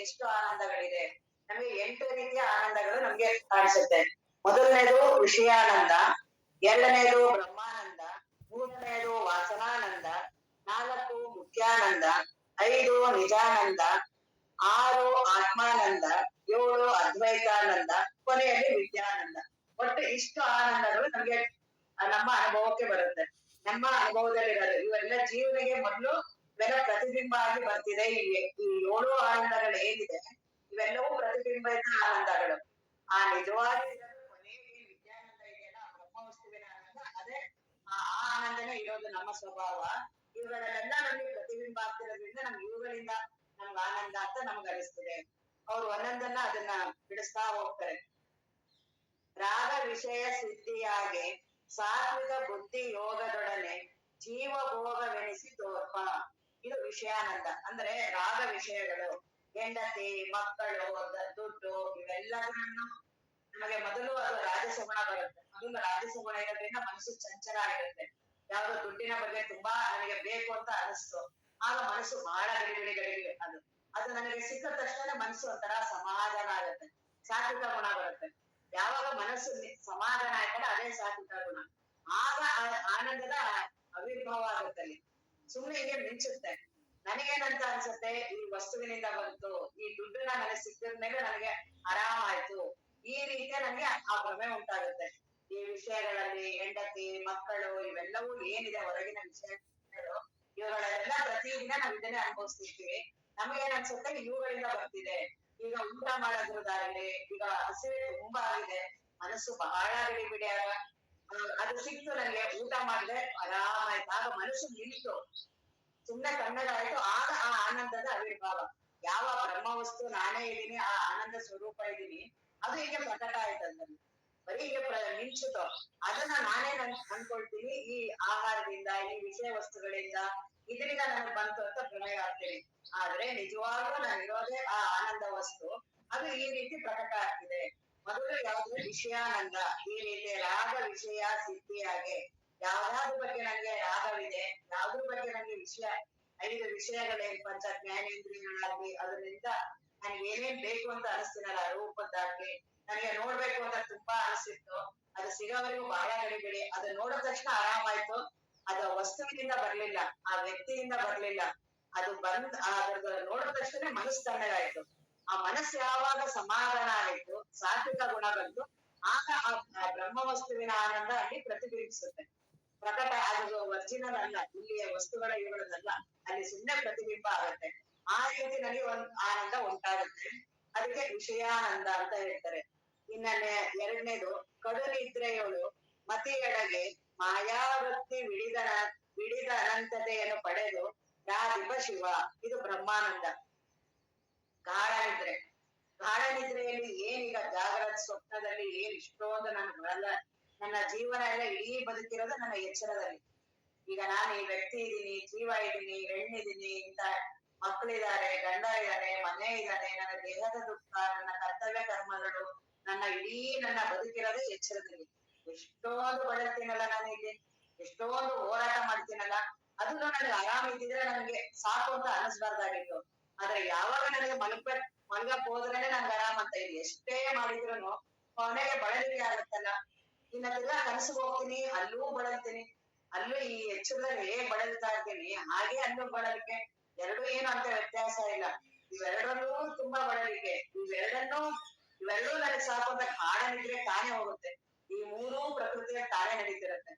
ಎಷ್ಟು ಆನಂದಗಳಿದೆ. ನಮಗೆ 8 ರೀತಿಯ ಆನಂದಗಳು ನಮ್ಗೆ ಕಾಣಿಸುತ್ತೆ. ಮೊದಲನೇದು ವಿಷಯಾನಂದ, ಎರಡನೇದು ಬ್ರಹ್ಮಾನಂದ, ಮೂರನೇದು ವಾಸನಾನಂದ, 4 ಮುಖ್ಯಾನಂದ, 5 ನಿಜಾನಂದ, 6 ಆತ್ಮಾನಂದ, 7 ಅದ್ವೈತಾನಂದ, ಕೊನೆಯಲ್ಲಿ ವಿದ್ಯಾನಂದ. ಒಟ್ಟು ಇಷ್ಟು ಆನಂದಗಳು ನಮ್ಗೆ ನಮ್ಮ ಅನುಭವಕ್ಕೆ ಬರುತ್ತೆ. ನಮ್ಮ ಅನುಭವದಲ್ಲಿರೋದು ಇವೆಲ್ಲ ಜೀವನಿಗೆ ಮೊದಲು ಇವೆಲ್ಲ ಪ್ರತಿಬಿಂಬ ಆಗಿ ಬರ್ತಿದೆ. ಈ 7 ಆನಂದಗಳು ಏನಿದೆ ಇವೆಲ್ಲವೂ ಪ್ರತಿಬಿಂಬಿತ ಆನಂದಗಳು. ಆ ನಿಜವಾಗಿ ಕೊನೆಗೆ ವಿದ್ಯಾನಂದ ಇದೆಯಲ್ಲ, ಬ್ರಹ್ಮವಸ್ತುವಿನ ಆನಂದ, ಅದೇ ಆ ಆನಂದನೇ ಇರೋದು ನಮ್ಮ ಸ್ವಭಾವ. ಇವುಗಳೆಲ್ಲ ನಮ್ಗೆ ಪ್ರತಿಬಿಂಬ ಆಗ್ತಿರೋದ್ರಿಂದ ನಮ್ಗೆ ಇವುಗಳಿಂದ ನಮ್ಗೆ ಆನಂದ ಅಂತ ನಮ್ಗೆ ಅನಿಸ್ತದೆ. ಅವ್ರು ಒಂದೊಂದನ್ನ ಅದನ್ನ ಬಿಡಿಸ್ತಾ ಹೋಗ್ತಾರೆ. ರಾಗ ವಿಷಯ ಸಿದ್ಧಿಯಾಗೆ ಸಾತ್ವಿಕ ಬುದ್ಧಿ ಯೋಗದೊಡನೆ ಜೀವ ಭೋಗವೆನಿಸಿ ತೋರ್ಪ. ಇದು ವಿಷಯಾನಂದ ಅಂದ್ರೆ ರಾಗ ವಿಷಯಗಳು, ಹೆಂಡತಿ, ಮಕ್ಕಳು, ದುಡ್ಡು, ಇವೆಲ್ಲವನ್ನು ನಮಗೆ ಮೊದಲು ಅದು ರಾಜಸಗುಣ ಬರುತ್ತೆ. ಮೊದಲು ರಾಜಸಗುಣ ಇರೋದ್ರಿಂದ ಮನಸ್ಸು ಚಂಚಲ ಆಗಿರುತ್ತೆ. ಯಾವ್ದು ದುಡ್ಡಿನ ಬಗ್ಗೆ ತುಂಬಾ ನನಗೆ ಬೇಕು ಅಂತ ಅನಿಸ್ತು, ಆಗ ಮನಸ್ಸು ಬಹಳ ಗಡಿಬಿಡಿ ಅದು ನನಗೆ ಸಿಕ್ಕ ತಕ್ಷಣ ಮನಸ್ಸು ಒಂಥರ ಸಮಾಧಾನ ಆಗುತ್ತೆ, ಸಾತ್ವಿಕ ಗುಣ ಬರುತ್ತೆ. ಯಾವಾಗ ಮನಸ್ಸು ಸಮಾಧಾನ ಆಯ್ತಲ್ಲ ಅದೇ ಸಾತ್ವಿಕ ಗುಣ. ಆಗ ಆನಂದದ ಆವಿರ್ಭಾವ ಆಗುತ್ತೆ. ಅಲ್ಲಿ ಸುಮ್ಮನೆ ಹೀಗೆ ಮಿಂಚುತ್ತೆ. ನನಗೇನಂತ ಅನ್ಸುತ್ತೆ, ಈ ವಸ್ತುವಿನಿಂದ ಬಂತು, ಈ ದುಡ್ಡನ್ನ ನನಗೆ ಸಿಕ್ಕಿದ ಮೇಲೆ ನನಗೆ ಆರಾಮ ಆಯ್ತು, ಈ ರೀತಿಯ ನನಗೆ ಆ ಭ್ರಮೆ ಉಂಟಾಗುತ್ತೆ. ಈ ವಿಷಯಗಳಲ್ಲಿ ಹೆಂಡತಿ, ಮಕ್ಕಳು, ಇವೆಲ್ಲವೂ ಏನಿದೆ ಹೊರಗಿನ ವಿಷಯಗಳು, ಇವುಗಳೆಲ್ಲ ಪ್ರತಿದಿನ ನಾವು ಇದನ್ನೇ ಅನುಭವಿಸ್ತಿರ್ತೀವಿ. ನಮಗೇನ್ ಅನ್ಸುತ್ತೆ, ಇವುಗಳಿಂದ ಬರ್ತಿದೆ. ಈಗ ಊಟ ಮಾಡೋದ್ರದಾಗ್ಲಿ, ಈಗ ಹಸಿವೆ ತುಂಬಾ ಆಗಿದೆ, ಮನಸ್ಸು ಬಹಳ ಬಿಡಿ ಅದು ಸಿಕ್ತು, ನನಗೆ ಊಟ ಮಾಡಿದೆ ಆರಾಮ ಆಯ್ತು, ಆಗ ಮನಸ್ಸು ನಿಲ್ತು, ಸುಮ್ಮನೆ ಕಣ್ಣದಾಯ್ತು, ಆಗ ಆ ಆನಂದದ ಆವಿರ್ಭಾವ. ಯಾವ ಬ್ರಹ್ಮವಸ್ತು ನಾನೇ ಇದ್ದೀನಿ, ಆ ಆನಂದ ಸ್ವರೂಪ ಇದ್ದೀನಿ, ಅದು ಈಗ ಪ್ರಕಟ ಆಯ್ತಂದಲ್ಲಿ ಬರೀ ಈಗ ಮಿಂಚುತ್ತೋ, ಅದನ್ನ ನಾನೇ ಅನ್ಕೊಳ್ತೀನಿ. ಈ ಆಹಾರದಿಂದ, ಈ ವಿಷಯ ವಸ್ತುಗಳಿಂದ, ಇದರಿಂದ ನನಗೆ ಬಂತು ಅಂತ ಭ್ರಮೆ ಆಗ್ತೀನಿ. ಆದ್ರೆ ನಿಜವಾಗ್ಲೂ ನಾನಿರೋದೇ ಆ ಆನಂದ ವಸ್ತು, ಅದು ಈ ರೀತಿ ಪ್ರಕಟ ಆಗ್ತಿದೆ. ಮೊದಲು ಯಾವ್ದು ವಿಷಯಾನಂದ, ಈ ರೀತಿ ರಾಗ ವಿಷಯ ಸಿದ್ಧಿಯಾಗೆ ಯಾವ್ದಾದ್ರ ಬಗ್ಗೆ ನನಗೆ ರಾಗವಿದೆ, ಯಾವ್ದ್ರ ಬಗ್ಗೆ ನನಗೆ ವಿಷಯ 5 ವಿಷಯಗಳೇನ್ ಪಂಚ ಜ್ಞಾನೇಂದ್ರಿಯಗಳಾಗ್ಲಿ, ಅದರಿಂದ ನನಗೆ ಏನೇನ್ ಬೇಕು ಅಂತ ಅನಿಸ್ತೀನಲ್ಲ, ರೂಪದ್ದಾಗ್ಲಿ, ನನಗೆ ನೋಡ್ಬೇಕು ಅಂತ ತುಂಬಾ ಅನಿಸ್ತಿತ್ತು, ಅದು ಸಿಗೋವರೆಗೂ ಬಹಳ ಗಡಿಬಿಡಿ. ಅದು ನೋಡಿದ ತಕ್ಷಣ ಆರಾಮಾಯ್ತು, ಅದು ವಸ್ತುವಿನಿಂದ ಬರ್ಲಿಲ್ಲ, ಆ ವ್ಯಕ್ತಿಯಿಂದ ಬರ್ಲಿಲ್ಲ, ಅದು ಅದ್ರದ್ದು ನೋಡಿದ ತಕ್ಷಣ ಮನಸ್ಸು ತಣ್ಣಗಾಯ್ತು. ಆ ಮನಸ್ಸು ಯಾವಾಗ ಸಮಾಧಾನ ಆಯ್ತು, ಸಾತ್ವಿಕ ಗುಣ ಬಂತು, ಆಗ ಆ ಬ್ರಹ್ಮ ವಸ್ತುವಿನ ಆನಂದ ಅಲ್ಲಿ ಪ್ರತಿಬಿಂಬಿಸುತ್ತೆ. ಪ್ರಕಟ ಅದು ಒರಿಜಿನಲ್ ಅಲ್ಲ, ಇಲ್ಲಿಯ ವಸ್ತುಗಳ ಇವುಗಳದಲ್ಲ, ಅಲ್ಲಿ ಸುಮ್ಮನೆ ಪ್ರತಿಬಿಂಬ ಆಗುತ್ತೆ. ಆ ರೀತಿ ನನಗೆ ಆನಂದ ಉಂಟಾಗುತ್ತೆ. ಅದಕ್ಕೆ ವಿಷಯಾನಂದ ಅಂತ ಹೇಳ್ತಾರೆ. ಇನ್ನಲ್ಲೇ ಎರಡನೇದು ಕಡು ನಿದ್ರೆಯೋಳು ಮತಿಯೊಳಗೆ ಮಾಯಾವೃತ್ತಿ ವಿಡಿದ ಅನಂತತೆಯನ್ನು ಪಡೆದು ರಾಧಿಪ ಶಿವ. ಇದು ಬ್ರಹ್ಮಾನಂದ. ಗಾಢ ನಿದ್ರೆಯಲ್ಲಿ ಏನೀಗ ಜಾಗೃತ ಸ್ವಪ್ನದಲ್ಲಿ ಏನ್ ಇಷ್ಟೊಂದು ನನ್ನ ಜೀವನ ಎಲ್ಲ ಇಡೀ ಬದುಕಿರೋದು ನನ್ನ ಎಚ್ಚರದಲ್ಲಿ. ಈಗ ನಾನು ಈ ವ್ಯಕ್ತಿ ಇದ್ದೀನಿ, ಜೀವ ಇದ್ದೀನಿ, ಹೆಣ್ಣಿದ್ದೀನಿ, ಇಂತ ಮಕ್ಕಳಿದ್ದಾರೆ, ಗಂಡ ಇದ್ದಾನೆ, ಮನೆ ಇದ್ದಾನೆ, ನನ್ನ ದೇಹದ ದುಃಖ, ನನ್ನ ಕರ್ತವ್ಯ ಕರ್ಮಗಳು, ನನ್ನ ಬದುಕಿರೋದೇ ಎಚ್ಚರದಲ್ಲಿ. ಎಷ್ಟೊಂದು ಬಳಲ್ತೀನಲ್ಲ ನಾನು ಇಲ್ಲಿ, ಎಷ್ಟೊಂದು ಹೋರಾಟ ಮಾಡ್ತೀನಲ್ಲ, ಅದನ್ನು ನನಗೆ ಆರಾಮ ಇದ್ದಿದ್ರೆ ನನಗೆ ಸಾಕು ಅಂತ ಅನಿಸ್ಬಾರ್ದಾಗಿತ್ತು. ಆದ್ರೆ ಯಾವಾಗ ನನಗೆ ಮಲ್ಗಕ್ ಹೋದ್ರೇನೆ ನಂಗೆ ಆರಾಮ ಅಂತ ಇದೆ. ಎಷ್ಟೇ ಮಾಡಿದ್ರು ಕೊನೆಗೆ ಬಳಲಿಕೆ ಆಗುತ್ತಲ್ಲ. ಇನ್ನ ತಿರ್ಗಾ ಕನಸಿಗೆ ಹೋಗ್ತೀನಿ, ಅಲ್ಲೂ ಬಳಲ್ತೀನಿ, ಅಲ್ಲೂ ಈ ಎಚ್ಚರದಲ್ಲಿ ಹೇಗೆ ಬಳಲ್ತಾ ಇರ್ತೀನಿ ಹಾಗೆ ಅಲ್ಲೂ ಬಳಲಿಕೆ. ಎರಡು ಏನು ಅಂತ ವ್ಯತ್ಯಾಸ ಇಲ್ಲ. ಇವೆರಡರಲ್ಲೂ ತುಂಬಾ ಬಳಲಿಕೆ. ಇವೆರಡೂ ನನಗೆ ಸಾಕು ಅಂತ ಕಾಡನಿದ್ರೆ ತಾನೇ ಹೋಗುತ್ತೆ. ಈ ಮೂರೂ ಪ್ರಕೃತಿಯ ತಾನೇ ನಡೀತಿರುತ್ತೆ.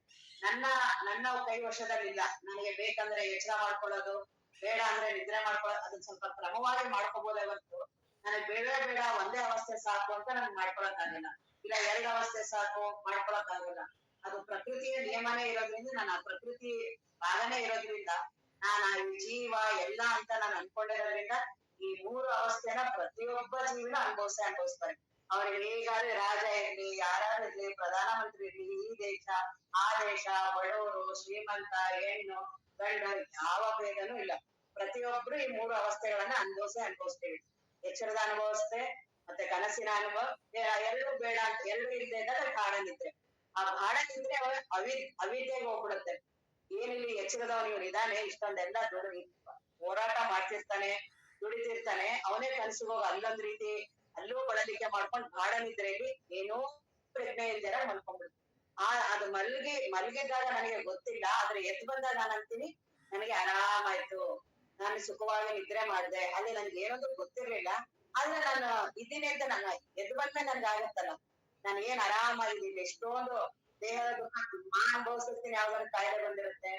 ನನ್ನ ಕೈ ವಶದಲ್ಲಿಲ್ಲ. ನನಗೆ ಬೇಕಂದ್ರೆ ಎಚ್ಚರ ಮಾಡ್ಕೊಳ್ಳೋದು, ಬೇಡ ಅಂದ್ರೆ ನಿದ್ರೆ ಮಾಡ್ಕೊಳ್ಳೋದು, ಅದನ್ನ ಸ್ವಲ್ಪ ಕ್ರಮವಾಗಿ ಮಾಡ್ಕೋಬಹುದೇ ಹೊರತು ನನಗೆ ಬೇಡ ಒಂದೇ ಅವಸ್ಥೆ ಸಾಕು ಅಂತ ನನ್ಗೆ ಮಾಡ್ಕೊಳಕ್ಕಾಗಲ್ಲ, ಇಲ್ಲ 2 ಅವಸ್ಥೆ ಸಾಕು ಮಾಡ್ಕೊಳಕ್ಕಾಗಲ್ಲ. ಅದು ಪ್ರಕೃತಿಯ ನಿಯಮನೇ ಇರೋದ್ರಿಂದ, ನಾನು ಆ ಪ್ರಕೃತಿ ಭಾಗನೇ ಇರೋದ್ರಿಂದ, ನಾನು ಈ ಜೀವ ಎಲ್ಲ ಅಂತ ನಾನು ಅನ್ಕೊಂಡಿರೋದ್ರಿಂದ ಈ 3 ಅವಸ್ಥೆನ ಪ್ರತಿಯೊಬ್ಬ ಜೀವನ ಅನುಭವಿಸ್ತಾರೆ. ಅವ್ರಿಗೆ ಹೇಗಾದ್ರೆ ರಾಜ ಇರ್ಲಿ, ಯಾರಾದ್ರೂ ಇರ್ಲಿ, ಪ್ರಧಾನ ಮಂತ್ರಿ ಇರ್ಲಿ, ಈ ದೇಶ ಆ ದೇಶ, ಬಡವರು ಶ್ರೀಮಂತ, ಹೆಣ್ಣು ಗಂಡು, ಯಾವ ಭೇದನೂ ಇಲ್ಲ. ಪ್ರತಿಯೊಬ್ರು ಈ 3 ಅವಸ್ಥೆಗಳನ್ನ ಅನುಭವಿಸ್ತೀವಿ. ಎಚ್ಚರದ ಅನುಭವಿಸ್ತೆ, ಮತ್ತೆ ಕನಸಿನ ಅನುಭವ. ಎರಡು ಬೇಡ ಅಂತ, ಎರಡು ಇಲ್ಲದೆ ಇದ್ದಾಗ ಗಾಢ ನಿದ್ರೆ. ಆ ಗಾಢ ನಿದ್ರೆ ಅವಿದ್ಯೆಗೆ ಹೋಗ್ಬಿಡುತ್ತೆ. ಏನಿಲ್ಲಿ ಎಚ್ಚರದವನು ಇದಾನೆ, ಇಷ್ಟೊಂದೆಲ್ಲ ಹೋರಾಟ ಮಾಡ್ತಿರ್ತಾನೆ, ದುಡಿತಿರ್ತಾನೆ, ಅವನೇ ಕನಸಿಗೆ ಹೋಗಿ ಅಲ್ಲೊಂದ್ ರೀತಿ ಅಲ್ಲೂ ಬಳಲಿಕೆ ಮಾಡ್ಕೊಂಡು ಗಾಢ ನಿದ್ರೆಯಲ್ಲಿ ಏನೋ ಪ್ರಜ್ಞೆ ಇಲ್ದಿರ ಮಲ್ಕೊಂಡ್ಬಿಡ್ತು. ಅದು ಮಲಗಿದ್ದಾಗ ನನಗೆ ಗೊತ್ತಿಲ್ಲ, ಆದ್ರೆ ಎದ್ದು ಬಂದಾಗ ನಾನು ಅಂತೀನಿ ನನಗೆ ಆರಾಮಾಯ್ತು, ನಾನು ಸುಖವಾಗಿ ನಿದ್ರೆ ಮಾಡಿದೆ, ಅಲ್ಲಿ ನನ್ಗೆ ಏನೊಂದು ಗೊತ್ತಿರ್ಲಿಲ್ಲ. ಆದ್ರೆ ನಾನು ಇದ್ದೀನಿ ಅಂತ ನಾನು ಎದ್ದು ಬಂದ್ಮೇಲೆ ನನ್ಗೆ ಆಗತ್ತಲ್ಲ, ನಾನು ಏನ್ ಆರಾಮಾಗಿದ್ದೀನಿ. ಎಷ್ಟೊಂದು ದೇಹದ ದುಃಖ ತುಂಬಾ ಅನುಭವಿಸಿರ್ತೀನಿ, ಯಾವ್ದಾದ್ರು ಕಾಯಿಲೆ ಬಂದಿರುತ್ತೆ,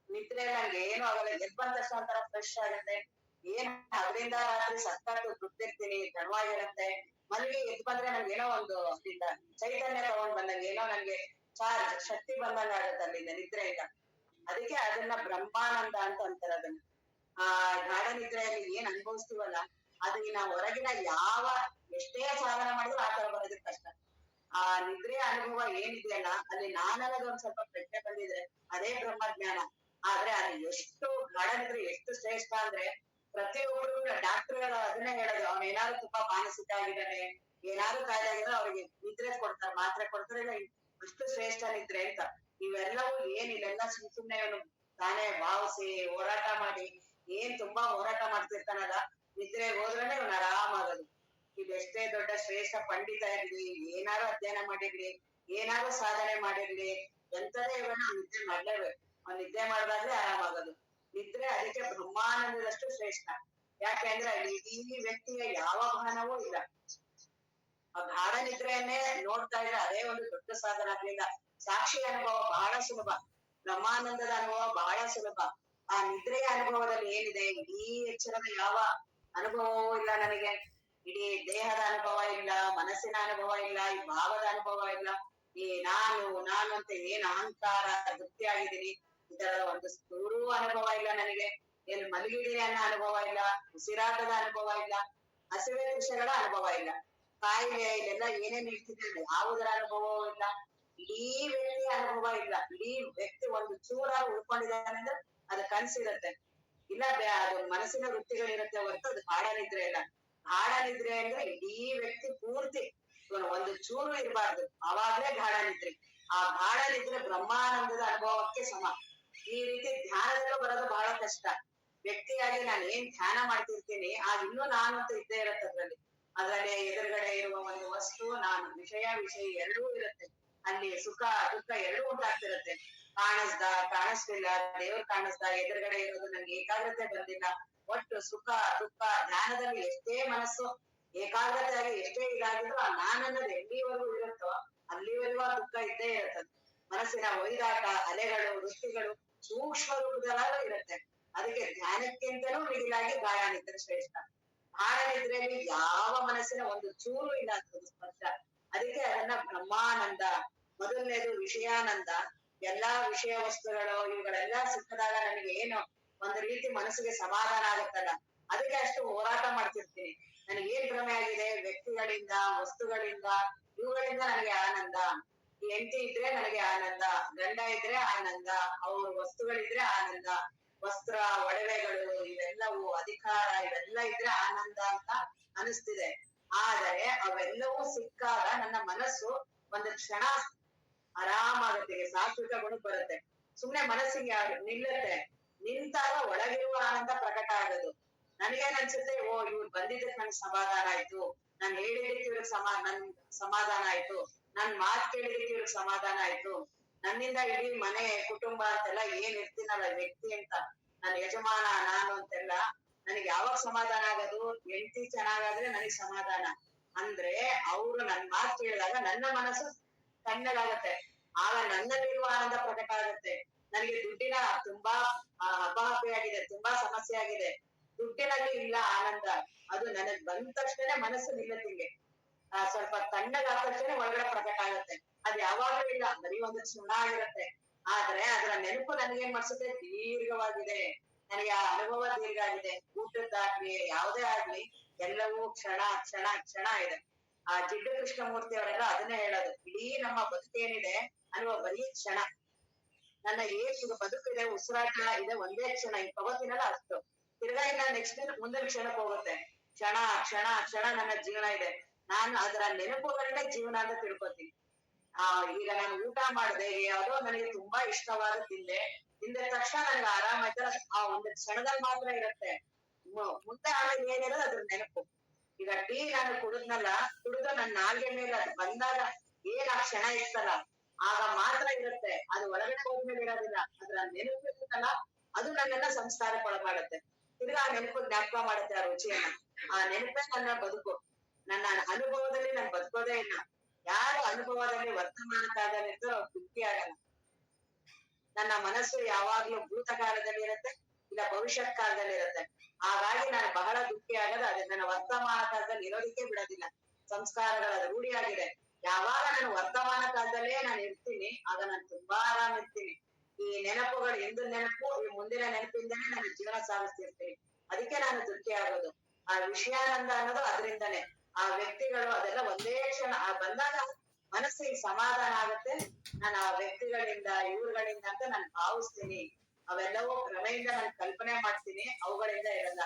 ನಿದ್ರೆ ನನ್ಗೆ ಏನು ಆಗಲ್ಲ, ಎದ್ದು ಬಂದ ತಕ್ಷಣ ಒಂಥರ ಫ್ರೆಶ್ ಆಗುತ್ತೆ. ಏನ್ ಅದರಿಂದ ರಾತ್ರಿ ಸಕ್ಕತ್ತು ದುಡ್ಡಿರ್ತೀನಿ, ದಣವಾಗಿರುತ್ತೆ. ಮಲಗಿ ಎದ್ದು ಬಂದ್ರೆ ನನ್ಗೆ ಏನೋ ಒಂದು ಚೈತನ್ಯ ತಗೊಂಡ್ ಬಂದಂಗೆ, ಏನೋ ನನ್ಗೆ ಚಾರ್ಜ್ ಶಕ್ತಿ ಬಂದಂಗ ಆಗುತ್ತೆ ಅಲ್ಲಿಂದ ನಿದ್ರೆಯಿಂದ. ಅದಕ್ಕೆ ಅದನ್ನ ಬ್ರಹ್ಮಾನಂದ ಅಂತ ಅಂತಾರೆ ಅದನ್ನ. ಆ ಗಾಢ ನಿದ್ರೆಯಲ್ಲಿ ಏನ್ ಅನುಭವಿಸ್ತೀವಲ್ಲ, ಅದು ನಾವು ಹೊರಗಿನ ಎಷ್ಟೇ ಸಾಧನ ಮಾಡಿದ್ರು ಆ ತರ ಬರೋದಕ್ಕೆ ಕಷ್ಟ. ಆ ನಿದ್ರೆಯ ಅನುಭವ ಏನಿದೆಯಲ್ಲ, ಅಲ್ಲಿ ನಾನನ್ನೋದು ಒಂದ್ ಸ್ವಲ್ಪ ಪ್ರಜ್ಞೆ ಬಂದಿದ್ರೆ ಅದೇ ಬ್ರಹ್ಮಜ್ಞಾನ. ಆದ್ರೆ ಅದು ಎಷ್ಟು ಗಾಢ ನಿದ್ರೆ ಎಷ್ಟು ಶ್ರೇಷ್ಠ ಅಂದ್ರೆ, ಪ್ರತಿಯೊಬ್ಬರು ಡಾಕ್ಟರ್ಗಳು ಅದನ್ನೇ ಹೇಳೋದು, ಅವ್ನ ಏನಾದ್ರು ತುಂಬಾ ಮಾನಸಿಕ ಆಗಿದ್ದಾನೆ, ಏನಾದ್ರು ಕಾಯಿಲೆ ಆಗಿದ್ರೆ ಅವ್ರಿಗೆ ನಿದ್ರೆ ಕೊಡ್ತಾರೆ, ಮಾತ್ರೆ ಕೊಡ್ತಾರೆ, ಇಲ್ಲ ಅಷ್ಟು ಶ್ರೇಷ್ಠ ನಿದ್ರೆ ಅಂತ. ಇವೆಲ್ಲವೂ ಏನಿಲ್ಲ, ಸುಮ್ನೆ ಇವನು ತಾನೇ ಭಾವಿಸಿ ಹೋರಾಟ ಮಾಡಿ, ಏನ್ ತುಂಬಾ ಹೋರಾಟ ಮಾಡ್ತಿರ್ತಾನಲ್ಲ, ನಿದ್ರೆಗೆ ಹೋದ್ರೇನೆ ಇವನು ಆರಾಮಾಗೋದು. ಇದು ಎಷ್ಟೇ ದೊಡ್ಡ ಶ್ರೇಷ್ಠ ಪಂಡಿತ ಇರ್ಲಿ, ಏನಾರು ಅಧ್ಯಯನ ಮಾಡಿರ್ಲಿ, ಏನಾರು ಸಾಧನೆ ಮಾಡಿರ್ಲಿ, ಎಂತದೇ ಇವನ ನಿದ್ದೆ ಮಾಡ್ಲೇಬೇಕು. ಅವ್ನು ನಿದ್ದೆ ಮಾಡಿದಾಗ್ಲೇ ಆರಾಮಾಗೋದು. ನಿದ್ರೆ ಅದಕ್ಕೆ ಬ್ರಹ್ಮಾನಂದದಷ್ಟು ಶ್ರೇಷ್ಠ. ಯಾಕೆಂದ್ರೆ ಈ ವ್ಯಕ್ತಿಗೆ ಯಾವ ಭಾನವೂ ಇಲ್ಲ. ಆ ಗಾಢ ನಿದ್ರೆಯನ್ನೇ ನೋಡ್ತಾ ಇದ್ರೆ ಅದೇ ಒಂದು ದೊಡ್ಡ ಸಾಧನ ಆಗ್ಲಿಲ್ಲ. ಸಾಕ್ಷಿ ಅನುಭವ ಬಹಳ ಸುಲಭ, ಬ್ರಹ್ಮಾನಂದದ ಅನುಭವ ಬಹಳ ಸುಲಭ. ಆ ನಿದ್ರೆಯ ಅನುಭವದಲ್ಲಿ ಏನಿದೆ, ಇಡೀ ಎಚ್ಚರದ ಯಾವ ಅನುಭವವೂ ಇಲ್ಲ ನನಗೆ. ಇಡೀ ದೇಹದ ಅನುಭವ ಇಲ್ಲ, ಮನಸ್ಸಿನ ಅನುಭವ ಇಲ್ಲ, ಈ ಭಾವದ ಅನುಭವ ಇಲ್ಲ, ಈ ನಾನು ಅಂತ ಏನ್ ಅಹಂಕಾರ ವೃತ್ತಿಯಾಗಿದ್ದೀನಿ ಇದರ ಒಂದು ಚೂರೂ ಅನುಭವ ಇಲ್ಲ ನನಗೆ. ಎಲ್ಲಿ ಮಲಗಿದ್ದೀನಿ ಅನ್ನೋ ಅನುಭವ ಇಲ್ಲ, ಉಸಿರಾಟದ ಅನುಭವ ಇಲ್ಲ, ಹಸಿವೆ ವಿಷಯಗಳ ಅನುಭವ ಇಲ್ಲ, ಕಾಯಿಲೆ ಇಲ್ಲೆಲ್ಲ ಏನೇನ್ ಇರ್ತಿದ್ರೆ ಯಾವುದರ ಅನುಭವವೂ ಇಲ್ಲ. ಇಡೀ ವ್ಯಕ್ತಿಯ ಅನುಭವ ಇಲ್ಲ. ಇಡೀ ವ್ಯಕ್ತಿ ಒಂದು ಚೂರ ಉಳ್ಕೊಂಡಿದ್ದಾನೆ ಅಂದ್ರೆ ಅದು ಕನ್ಸಿರುತ್ತೆ, ಇಲ್ಲ ಅದು ಮನಸ್ಸಿನ ವೃತ್ತಿಗಳಿರುತ್ತೆ ಹೊರತು ಅದು ಗಾಢ ನಿದ್ರೆ ಇಲ್ಲ. ಗಾಢ ನಿದ್ರೆ ಅಂದ್ರೆ ಇಡೀ ವ್ಯಕ್ತಿ ಪೂರ್ತಿ ಒಂದು ಚೂರು ಇರಬಾರ್ದು, ಅವಾಗ್ಲೇ ಗಾಢ ನಿದ್ರೆ. ಆ ಗಾಢ ನಿದ್ರೆ ಬ್ರಹ್ಮಾನಂದದ ಅನುಭವಕ್ಕೆ ಸಮ. ಈ ರೀತಿ ಧ್ಯಾನದಲ್ಲೂ ಬರೋದು ಬಹಳ ಕಷ್ಟ. ವ್ಯಕ್ತಿಯಾಗಿ ನಾನು ಏನ್ ಧ್ಯಾನ ಮಾಡ್ತಿರ್ತೀನಿ, ಆಗ ಇನ್ನೂ ನಾನು ಅಂತ ಇದ್ದೇ ಇರುತ್ತೆ ಅದ್ರಲ್ಲಿ ಎದುರುಗಡೆ ಇರುವ ಒಂದು ವಸ್ತು, ನಾನು ವಿಷಯ ಎರಡೂ ಇರುತ್ತೆ. ಅಲ್ಲಿ ಸುಖ ದುಃಖ ಎರಡೂ ಉಂಟಾಗ್ತಿರುತ್ತೆ. ಕಾಣಿಸ್ತಿಲ್ಲ, ದೇವ್ರು ಕಾಣಿಸ್ದ, ಎದುರುಗಡೆ ಇರೋದು ನನ್ಗೆ ಏಕಾಗ್ರತೆ ಬಂದಿಲ್ಲ, ಒಟ್ಟು ಸುಖ ದುಃಖ. ಧ್ಯಾನದಲ್ಲಿ ಎಷ್ಟೇ ಮನಸ್ಸು ಏಕಾಗ್ರತೆ ಆಗಿ ಎಷ್ಟೇ ಇದಾಗಿದ್ರು ಆ ನಾನನ್ನೋದು ಎಲ್ಲಿವರೆಗೂ ಇರುತ್ತೋ ಅಲ್ಲಿವರೆಗೂ ಆ ದುಃಖ ಇದ್ದೇ ಇರುತ್ತದೆ. ಮನಸ್ಸಿನ ಒಯ್ದಾಟ, ಅಲೆಗಳು, ವೃತ್ತಿಗಳು ಸೂಕ್ಷ್ಮ ರೂಪದಲ್ಲೂ ಇರುತ್ತೆ. ಅದಕ್ಕೆ ಧ್ಯಾನಕ್ಕಿಂತಲೂ ಮಿಗಿಲಾಗಿ ಗಾಢ ನಿದ್ರೆ ಶ್ರೇಷ್ಠ. ಗಾಢ ನಿದ್ರೆಯಲ್ಲಿ ಯಾವ ಮನಸ್ಸಿನ ಒಂದು ಚೂರು ಇಲ್ಲ ಅಂತದ್ದು ಸ್ಪರ್ಶ. ಅದಕ್ಕೆ ಅದನ್ನ ಬ್ರಹ್ಮಾನಂದ. ಮೊದಲನೇದು ವಿಷಯಾನಂದ. ಎಲ್ಲಾ ವಿಷಯ ವಸ್ತುಗಳು ಇವುಗಳೆಲ್ಲ ಸಿಕ್ಕದಾಗ ನನಗೆ ಏನು ಒಂದು ರೀತಿ ಮನಸ್ಸಿಗೆ ಸಮಾಧಾನ ಆಗುತ್ತಲ್ಲ, ಅದಕ್ಕೆ ಅಷ್ಟು ಹೋರಾಟ ಮಾಡ್ತಿರ್ತೀನಿ. ನನಗೆ ಏನ್ ಭ್ರಮೆ ಆಗಿದೆ, ವ್ಯಕ್ತಿಗಳಿಂದ, ವಸ್ತುಗಳಿಂದ, ಇವುಗಳಿಂದ ನನಗೆ ಆನಂದ. ಹೆಂಡತಿ ಇದ್ರೆ ನನಗೆ ಆನಂದ, ಗಂಡ ಇದ್ರೆ ಆನಂದ, ಅವ್ರ ವಸ್ತುಗಳಿದ್ರೆ ಆನಂದ, ವಸ್ತ್ರ ಒಡವೆಗಳು ಇವೆಲ್ಲವೂ, ಅಧಿಕಾರ ಇವೆಲ್ಲ ಇದ್ರೆ ಆನಂದ ಅಂತ ಅನಿಸ್ತಿದೆ. ಆದರೆ ಅವೆಲ್ಲವೂ ಸಿಕ್ಕಾಗ ನನ್ನ ಮನಸ್ಸು ಒಂದು ಕ್ಷಣ ಆರಾಮಾಗುತ್ತೆ, ಸಾತ್ವಿಕ ಗುಣಕ್ ಬರುತ್ತೆ. ಸುಮ್ನೆ ಮನಸ್ಸಿಗೆ ನಿಲ್ಲುತ್ತೆ. ನಿಂತಾಗ ಒಳಗಿರುವ ಆನಂದ ಪ್ರಕಟ ಆಗೋದು. ನನಗೇನ್ ಅನ್ಸುತ್ತೆ, ಓ ಇವ್ರು ಬಂದಿದ್ದಕ್ಕೆ ನನ್ಗೆ ಸಮಾಧಾನ ಆಯ್ತು, ನಾನ್ ಹೇಳಿದ್ದಕ್ಕೆ ಇವ್ರಿಗೆ ನನ್ ಸಮಾಧಾನ ಆಯ್ತು, ನನ್ ಮಾತ್ ಕೇಳಿದಕ್ಕೆ ಇವ್ರಿಗೆ ಸಮಾಧಾನ ಆಯ್ತು, ನನ್ನಿಂದ ಇಡೀ ಮನೆ ಕುಟುಂಬ ಅಂತೆಲ್ಲ ಏನ್ ಇರ್ತೀನಲ್ಲ ವ್ಯಕ್ತಿ ಅಂತ, ನನ್ನ ಯಜಮಾನ ನಾನು ಅಂತೆಲ್ಲ ನನಗೆ ಯಾವಾಗ ಸಮಾಧಾನ ಆಗೋದು, ಹೆಂಡತಿ ಚೆನ್ನಾಗಾದ್ರೆ ನನಗ್ ಸಮಾಧಾನ. ಅಂದ್ರೆ ಅವ್ರು ನನ್ ಮಾತು ಕೇಳಿದಾಗ ನನ್ನ ಮನಸ್ಸು ತಣ್ಣಗಾಗತ್ತೆ, ಆಗ ನನ್ನಲ್ಲಿರುವ ಆನಂದ ಪ್ರಕಟ ಆಗುತ್ತೆ. ನನಗೆ ದುಡ್ಡಿನ ತುಂಬಾ ಅಪಹಾಪಿ ಆಗಿದೆ, ತುಂಬಾ ಸಮಸ್ಯೆ ಆಗಿದೆ, ದುಡ್ಡಿನಲ್ಲಿ ಇಲ್ಲ ಆನಂದ. ಅದು ನನಗ್ ಬಂದ ತಕ್ಷಣ ಮನಸ್ಸು ನಿಲ್ಲತ್ತಿಗೆ ಸ್ವಲ್ಪ ತಣ್ಣಗಾದ ತಕ್ಷಣ ಒಳಗಡೆ ಪ್ರಕಟ ಆಗುತ್ತೆ. ಅದ್ ಯಾವಾಗ್ಲೂ ಇಲ್ಲ, ಬರೀ ಒಂದು ಕ್ಷಣ ಆಗಿರುತ್ತೆ. ಆದ್ರೆ ಅದರ ನೆನಪು ನನಗೇನ್ ಮಾಡ್ಸುತ್ತೆ, ದೀರ್ಘವಾಗಿದೆ. ನನಗೆ ಆ ಅನುಭವ ದೀರ್ಘ ಆಗಿದೆ. ಊಟದ್ದಾಗ್ಲಿ ಯಾವುದೇ ಆಗ್ಲಿ ಎಲ್ಲವೂ ಕ್ಷಣ ಕ್ಷಣ ಕ್ಷಣ ಇದೆ. ಆ ಜಿಡ್ಡು ಕೃಷ್ಣಮೂರ್ತಿ ಅವರೆಲ್ಲ ಅದನ್ನೇ ಹೇಳೋದು, ಇಡೀ ನಮ್ಮ ಬದುಕೇನಿದೆ ಅನ್ನುವ ಬರೀ ಕ್ಷಣ. ನನ್ನ ಏನ್ ಬದುಕಿದೆ, ಉಸಿರಾಟ ಇದೆ, ಒಂದೇ ಕ್ಷಣ. ಈ ತಗೋತೀನಲ್ಲ ಅಷ್ಟು, ತಿರ್ಗಾ ಇನ್ನ ನೆಕ್ಸ್ಟ್ ಮುಂದಿನ ಕ್ಷಣಕ್ಕೆ ಹೋಗುತ್ತೆ. ಕ್ಷಣ ಕ್ಷಣ ಕ್ಷಣ ನನ್ನ ಜೀವನ ಇದೆ. ನಾನು ಅದರ ನೆನಪುಗಳನ್ನೇ ಜೀವನ ಅಂತ ತಿಳ್ಕೊತೀನಿ. ಈಗ ನಾನು ಊಟ ಮಾಡಿದೆ, ಯಾವುದೋ ನನಗೆ ತುಂಬಾ ಇಷ್ಟವಾದ ತಿಂದೆ ತಕ್ಷಣ ನನಗೆ ಆರಾಮ ಆಯ್ತಲ್ಲ, ಆ ಒಂದು ಕ್ಷಣದಲ್ಲಿ ಮಾತ್ರ ಇರುತ್ತೆ. ಮುಂದೆ ಆಮೇಲೆ ಏನಿರೋದು ಅದ್ರ ನೆನಪು. ಈಗ ಟೀ ನಾನು ಕುಡಿದ್ನಲ್ಲ, ಕುಡಿದು ನನ್ನ ನಾಲ್ಗೆ ಮೇಲೆ ಅದು ಬಂದಾಗ ಏನ್ ಆ ಕ್ಷಣ ಇರ್ತಲ್ಲ ಆಗ ಮಾತ್ರ ಇರುತ್ತೆ, ಅದು ಒಳಗಡೆ ಹೋದ್ಮೇಲೆ ಇರೋದಿಲ್ಲ. ಅದ್ರ ನೆನಪು ಇರುತ್ತಲ್ಲ ಅದು ನನ್ನೆಲ್ಲ ಸಂಸ್ಕಾರಕ್ಕೆ ಒಳಗಾಡುತ್ತೆ. ತಿರ್ಗಾ ಆ ನೆನಪು ಜ್ಞಾಪಕ ಮಾಡುತ್ತೆ ಆ ರುಚಿಯನ್ನ. ಆ ನೆನಪೇ ನನ್ನ ಬದುಕು. ನನ್ನ ಅನುಭವದಲ್ಲಿ ನಾನು ಬದುಕೋದೇ ಇಲ್ಲ. ಯಾರು ಅನುಭವದಲ್ಲಿ ವರ್ತಮಾನ ಕಾಲದಲ್ಲಿ ಇರ್ತೋ ಅವ್ರು ತೃಪ್ತಿ ಆಗಲ್ಲ. ನನ್ನ ಮನಸ್ಸು ಯಾವಾಗ್ಲೂ ಭೂತಕಾಲದಲ್ಲಿ ಇರುತ್ತೆ, ಇಲ್ಲ ಭವಿಷ್ಯತ್ ಕಾಲದಲ್ಲಿ ಇರುತ್ತೆ. ಹಾಗಾಗಿ ನಾನು ಬಹಳ ದುಃಖಿ ಆಗೋದು ಅದೇ, ನನ್ನ ವರ್ತಮಾನ ಕಾಲದಲ್ಲಿ ಇರೋದಕ್ಕೆ ಬಿಡೋದಿಲ್ಲ. ಸಂಸ್ಕಾರಗಳ ರೂಢಿಯಾಗಿದೆ. ಯಾವಾಗ ನಾನು ವರ್ತಮಾನ ಕಾಲದಲ್ಲೇ ನಾನು ಇರ್ತೀನಿ ಆಗ ನಾನು ತುಂಬಾ ಆರಾಮ್ ಇರ್ತೀನಿ. ಈ ನೆನಪುಗಳು ಎಂದು ನೆನಪು, ಈ ಮುಂದಿನ ನೆನಪಿಂದನೇ ನನ್ನ ಜೀವನ ಸಾಗಿಸ್ತಿರ್ತೀನಿ. ಅದಕ್ಕೆ ನಾನು ದುಃಖಿ ಆಗೋದು. ಆ ವಿಷಯಾನಂದ ಅನ್ನೋದು ಅದರಿಂದನೇ. ಆ ವ್ಯಕ್ತಿಗಳು ಅದೆಲ್ಲ ಒಂದೇ ಕ್ಷಣ ಬಂದಾಗ ಮನಸ್ಸಿಗೆ ಸಮಾಧಾನ ಆಗುತ್ತೆ. ನಾನು ಆ ವ್ಯಕ್ತಿಗಳಿಂದ ಇವ್ರುಗಳಿಂದ ಅಂತ ನಾನು ಭಾವಿಸ್ತೀನಿ. ಅವೆಲ್ಲವೂ ಕ್ರಮೆಯಿಂದ ನಾನು ಕಲ್ಪನೆ ಮಾಡ್ತೀನಿ, ಅವುಗಳಿಂದ ಇರಲ್ಲ.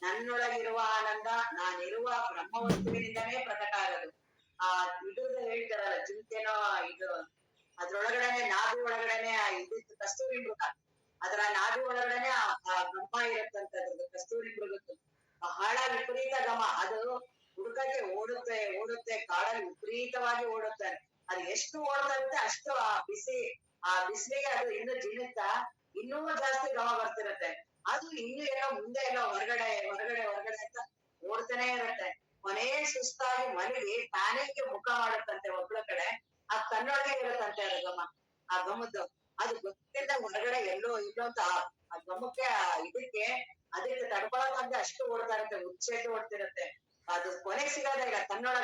ನನ್ನೊಳಗಿರುವ ಆನಂದ ನಾನಿರುವ ಬ್ರಹ್ಮ ವಸ್ತುವಿನಿಂದನೇ ಪ್ರಕಟ ಆಗೋದು. ಆ ಇದ್ರದ್ದು ಹೇಳ್ತಾರಲ್ಲ ಚಿಂತೆನೋ ಇದು, ಅದ್ರೊಳಗಡೆನೆ ನಾಭಿ ಒಳಗಡೆನೆ ಇದಿತ್ತು ಕಸ್ತೂರಿ ಮೃಗ, ಅದರ ನಾಭಿ ಒಳಗಡೆನೆ ಆ ಬ್ರಹ್ಮ ಇರುತ್ತಂತದ್ದು ಕಸ್ತೂರಿ ಮೃಗದ್ದು. ಬಹಳ ವಿಪರೀತ ಘಮ. ಅದು ಹುಡುಕಕ್ಕೆ ಓಡುತ್ತೆ ಓಡುತ್ತೆ, ಕಾಡಲ್ಲಿ ವಿಪರೀತವಾಗಿ ಓಡುತ್ತೆ. ಅದು ಎಷ್ಟು ಓಡ್ತಾ ಇರುತ್ತೆ ಅಷ್ಟು ಆ ಬಿಸಿಲಿಗೆ ಅದು ಇನ್ನು ಜಿನುತ್ತಾ ಇನ್ನೂ ಜಾಸ್ತಿ ಘಮ ಬರ್ತಿರುತ್ತೆ. ಅದು ಇನ್ನು ಏನೋ ಮುಂದೆ ಏನೋ ಹೊರಗಡೆ ಹೊರಗಡೆ ಹೊರಗಡೆ ಅಂತ ಓಡ್ತಾನೆ ಇರುತ್ತೆ. ಕೊನೆ ಸುಸ್ತಾಗಿ ಮಲಗಿ ತಾನೇಗೆ ಮುಖ ಮಾಡುತ್ತಂತೆ ಒಬ್ಳ ಕಡೆ. ಆ ತನ್ನೊಳಗೆ ಇರುತ್ತಂತೆ ಅದು ಘಮ. ಆ ಘಮದ್ದು ಅದು ಗೊತ್ತಿಲ್ಲ ಹೊರಗಡೆ ಎಲ್ಲೋ ಇಲ್ಲೋ ಅಂತ ಆ ಘಮಕ್ಕೆ ಇದಕ್ಕೆ ಅದಕ್ಕೆ ತಡ್ಕೊಳಕ್ಕಂತ ಅಷ್ಟು ಓಡ್ತಾ ಇರುತ್ತೆ, ಉಚ್ಚೆಟ್ಟು ಓಡ್ತಿರುತ್ತೆ. ಅದು ಕೊನೆಗೆ ಸಿಗೋದೇ ಇಲ್ಲ.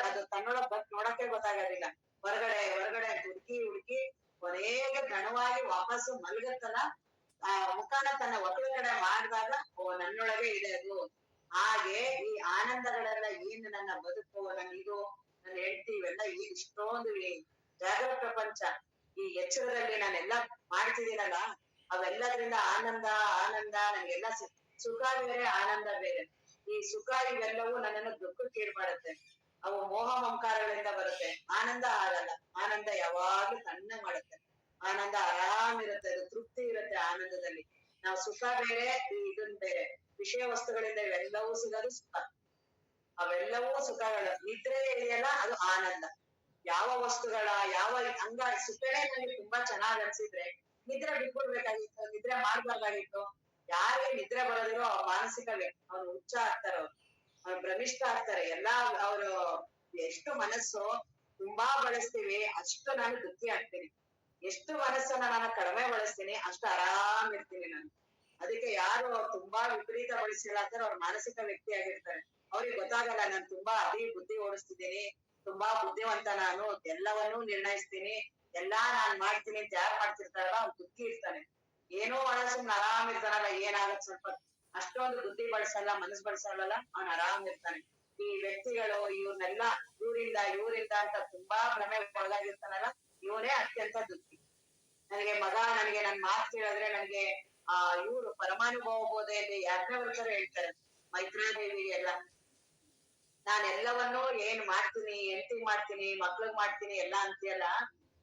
ಅದು ತನ್ನೊಳಗ್ ಬತ್ ನೋಡಕ್ಕೆ ಗೊತ್ತಾಗೋದಿಲ್ಲ. ಹೊರಗಡೆ ಹೊರಗಡೆ ಹುಡುಕಿ ಹುಡುಕಿ ಕೊನೆಗೆ ಗಣವಾಗಿ ವಾಪಸ್ಸು ಮಲಗತ್ತಲ್ಲ, ಆ ಮುಖಾನ ತನ್ನ ಒಕ್ಕಲ ಕಡೆ ಮಾಡಿದಾಗ ಓ ನನ್ನೊಳಗೆ ಇದೆ ಅದು. ಹಾಗೆ ಈ ಆನಂದಗಳೆಲ್ಲ ಏನು ನನ್ನ ಬದುಕು, ನನ್ನ ಇದು, ನನ್ನ ಹೆಂಡತಿ ಇವೆಲ್ಲ ಈ ಇಷ್ಟೊಂದು ಈ ಜಾಗೃತ ಪ್ರಪಂಚ, ಈ ಎಚ್ಚರದಲ್ಲಿ ನಾನೆಲ್ಲ ಮಾಡ್ತಿದ್ದೀನಲ್ಲ ಅವೆಲ್ಲದ್ರಿಂದ ಆನಂದ ಆನಂದ ನನಗೆಲ್ಲ ಸುಖ ಬೇರೆ ಆನಂದ ಬೇರೆ. ಈ ಸುಖ ಇವೆಲ್ಲವೂ ನನ್ನನ್ನು ದುಃಖಕ್ಕೆ ಈಡು ಮಾಡುತ್ತೆ. ಅವು ಮೋಹ ಮಮಕಾರಗಳಿಂದ ಬರುತ್ತೆ. ಆನಂದ ಆಗಲ್ಲ. ಆನಂದ ಯಾವಾಗ್ಲೂ ತಣ್ಣ ಮಾಡುತ್ತೆ. ಆನಂದ ಆರಾಮ್ ಇರುತ್ತೆ, ಅದು ತೃಪ್ತಿ ಇರುತ್ತೆ ಆನಂದದಲ್ಲಿ. ನಾವು ಸುಖ ಬೇರೆ, ಈ ಇದನ್ ಬೇರೆ. ವಿಷಯ ವಸ್ತುಗಳಿಂದ ಇವೆಲ್ಲವೂ ಸಿಗೋದು ಸುಖ, ಅವೆಲ್ಲವೂ ಸುಖಗಳು. ನಿದ್ರೆ ಇದೆಯಲ್ಲ ಅದು ಆನಂದ. ಯಾವ ವಸ್ತುಗಳ ಯಾವ ಹಂಗ ಸುಖನೇ ನನಗೆ ತುಂಬಾ ಚೆನ್ನಾಗ್ ಅನ್ಸಿದ್ರೆ ನಿದ್ರೆ ಬಿಟ್ಬಿಡ್ಬೇಕಾಗಿತ್ತು, ನಿದ್ರೆ ಮಾಡ್ಬಾರ್ದಾಗಿತ್ತು. ಯಾರಿಗೆ ನಿದ್ರೆ ಬರೋದಿರೋ ಅವ್ರ ಮಾನಸಿಕ ಅವ್ರು ಹುಚ್ಚ ಆಗ್ತಾರ, ಅವ್ರು ಭ್ರಮಿಷ್ಠ ಆಗ್ತಾರೆ. ಎಲ್ಲಾ ಅವರು ಎಷ್ಟು ಮನಸ್ಸು ತುಂಬಾ ಬಳಸ್ತೀವಿ ಅಷ್ಟು ನಾನು ದುಃಖಿ ಆಗ್ತೀನಿ. ಎಷ್ಟು ಮನಸ್ಸನ್ನ ನಾನು ಕಡಿಮೆ ಬಳಸ್ತೀನಿ ಅಷ್ಟು ಆರಾಮ್ ಇರ್ತೀನಿ ನಾನು. ಅದಕ್ಕೆ ಯಾರು ತುಂಬಾ ವಿಪರೀತ ಬಳಸಿಲ್ಲ ಅಂತಾರೆ ಅವ್ರ ಮಾನಸಿಕ ವ್ಯಕ್ತಿ ಆಗಿರ್ತಾರೆ. ಅವ್ರಿಗೆ ಗೊತ್ತಾಗಲ್ಲ ನಾನು ತುಂಬಾ ಬುದ್ಧಿ ಓಡಿಸ್ತಿದ್ದೀನಿ, ತುಂಬಾ ಬುದ್ಧಿವಂತ ನಾನು, ಎಲ್ಲವನ್ನೂ ನಿರ್ಣಯಿಸ್ತೀನಿ, ಎಲ್ಲಾ ನಾನ್ ಮಾಡ್ತೀನಿ ಅಂತ ಯಾರು ಮಾಡ್ತಿರ್ತಾರಲ್ಲ ಅವ್ನು ದುಃಖಿ ಇರ್ತಾನೆ. ಏನೋ ಮನಸ್ಸು ಆರಾಮ್ ಇರ್ತಾನಲ್ಲ, ಏನಾಗತ್ ಸ್ವಲ್ಪ ಅಷ್ಟೊಂದು ಬುದ್ಧಿ ಬಳಸಲ್ಲ, ಮನಸ್ಸು ಬಳಸಲ್ಲ, ಅವ್ನು ಆರಾಮ್ ಇರ್ತಾನೆ. ಈ ವ್ಯಕ್ತಿಗಳು ಇವ್ರನ್ನೆಲ್ಲ ಇವ್ರಿಂದ ಅಂತ ತುಂಬಾ ಭ್ರಮೆ ಒಳಗಾಗಿರ್ತಾನಲ್ಲ ಇವನೇ ಅತ್ಯಂತ ದುಃಖಿ. ನನಗೆ ನನ್ ಮಾತು ಕೇಳಿದ್ರೆ ನನಗೆ ಇವ್ರು ಪರಮಾನುಭವ ಬೋಧೆಯಲ್ಲಿ ಯಾಜ್ಞವಲ್ಕ್ಯರು ಹೇಳ್ತಾರೆ ಮೈತ್ರಾದೇವಿಗೆ ಎಲ್ಲ, ನಾನೆಲ್ಲವನ್ನೂ ಏನ್ ಮಾಡ್ತೀನಿ, ಹೆಂಡತಿಗ್ ಮಾಡ್ತೀನಿ, ಮಕ್ಳಿಗ್ ಮಾಡ್ತೀನಿ ಎಲ್ಲಾ ಅಂತೀಯಲ್ಲ,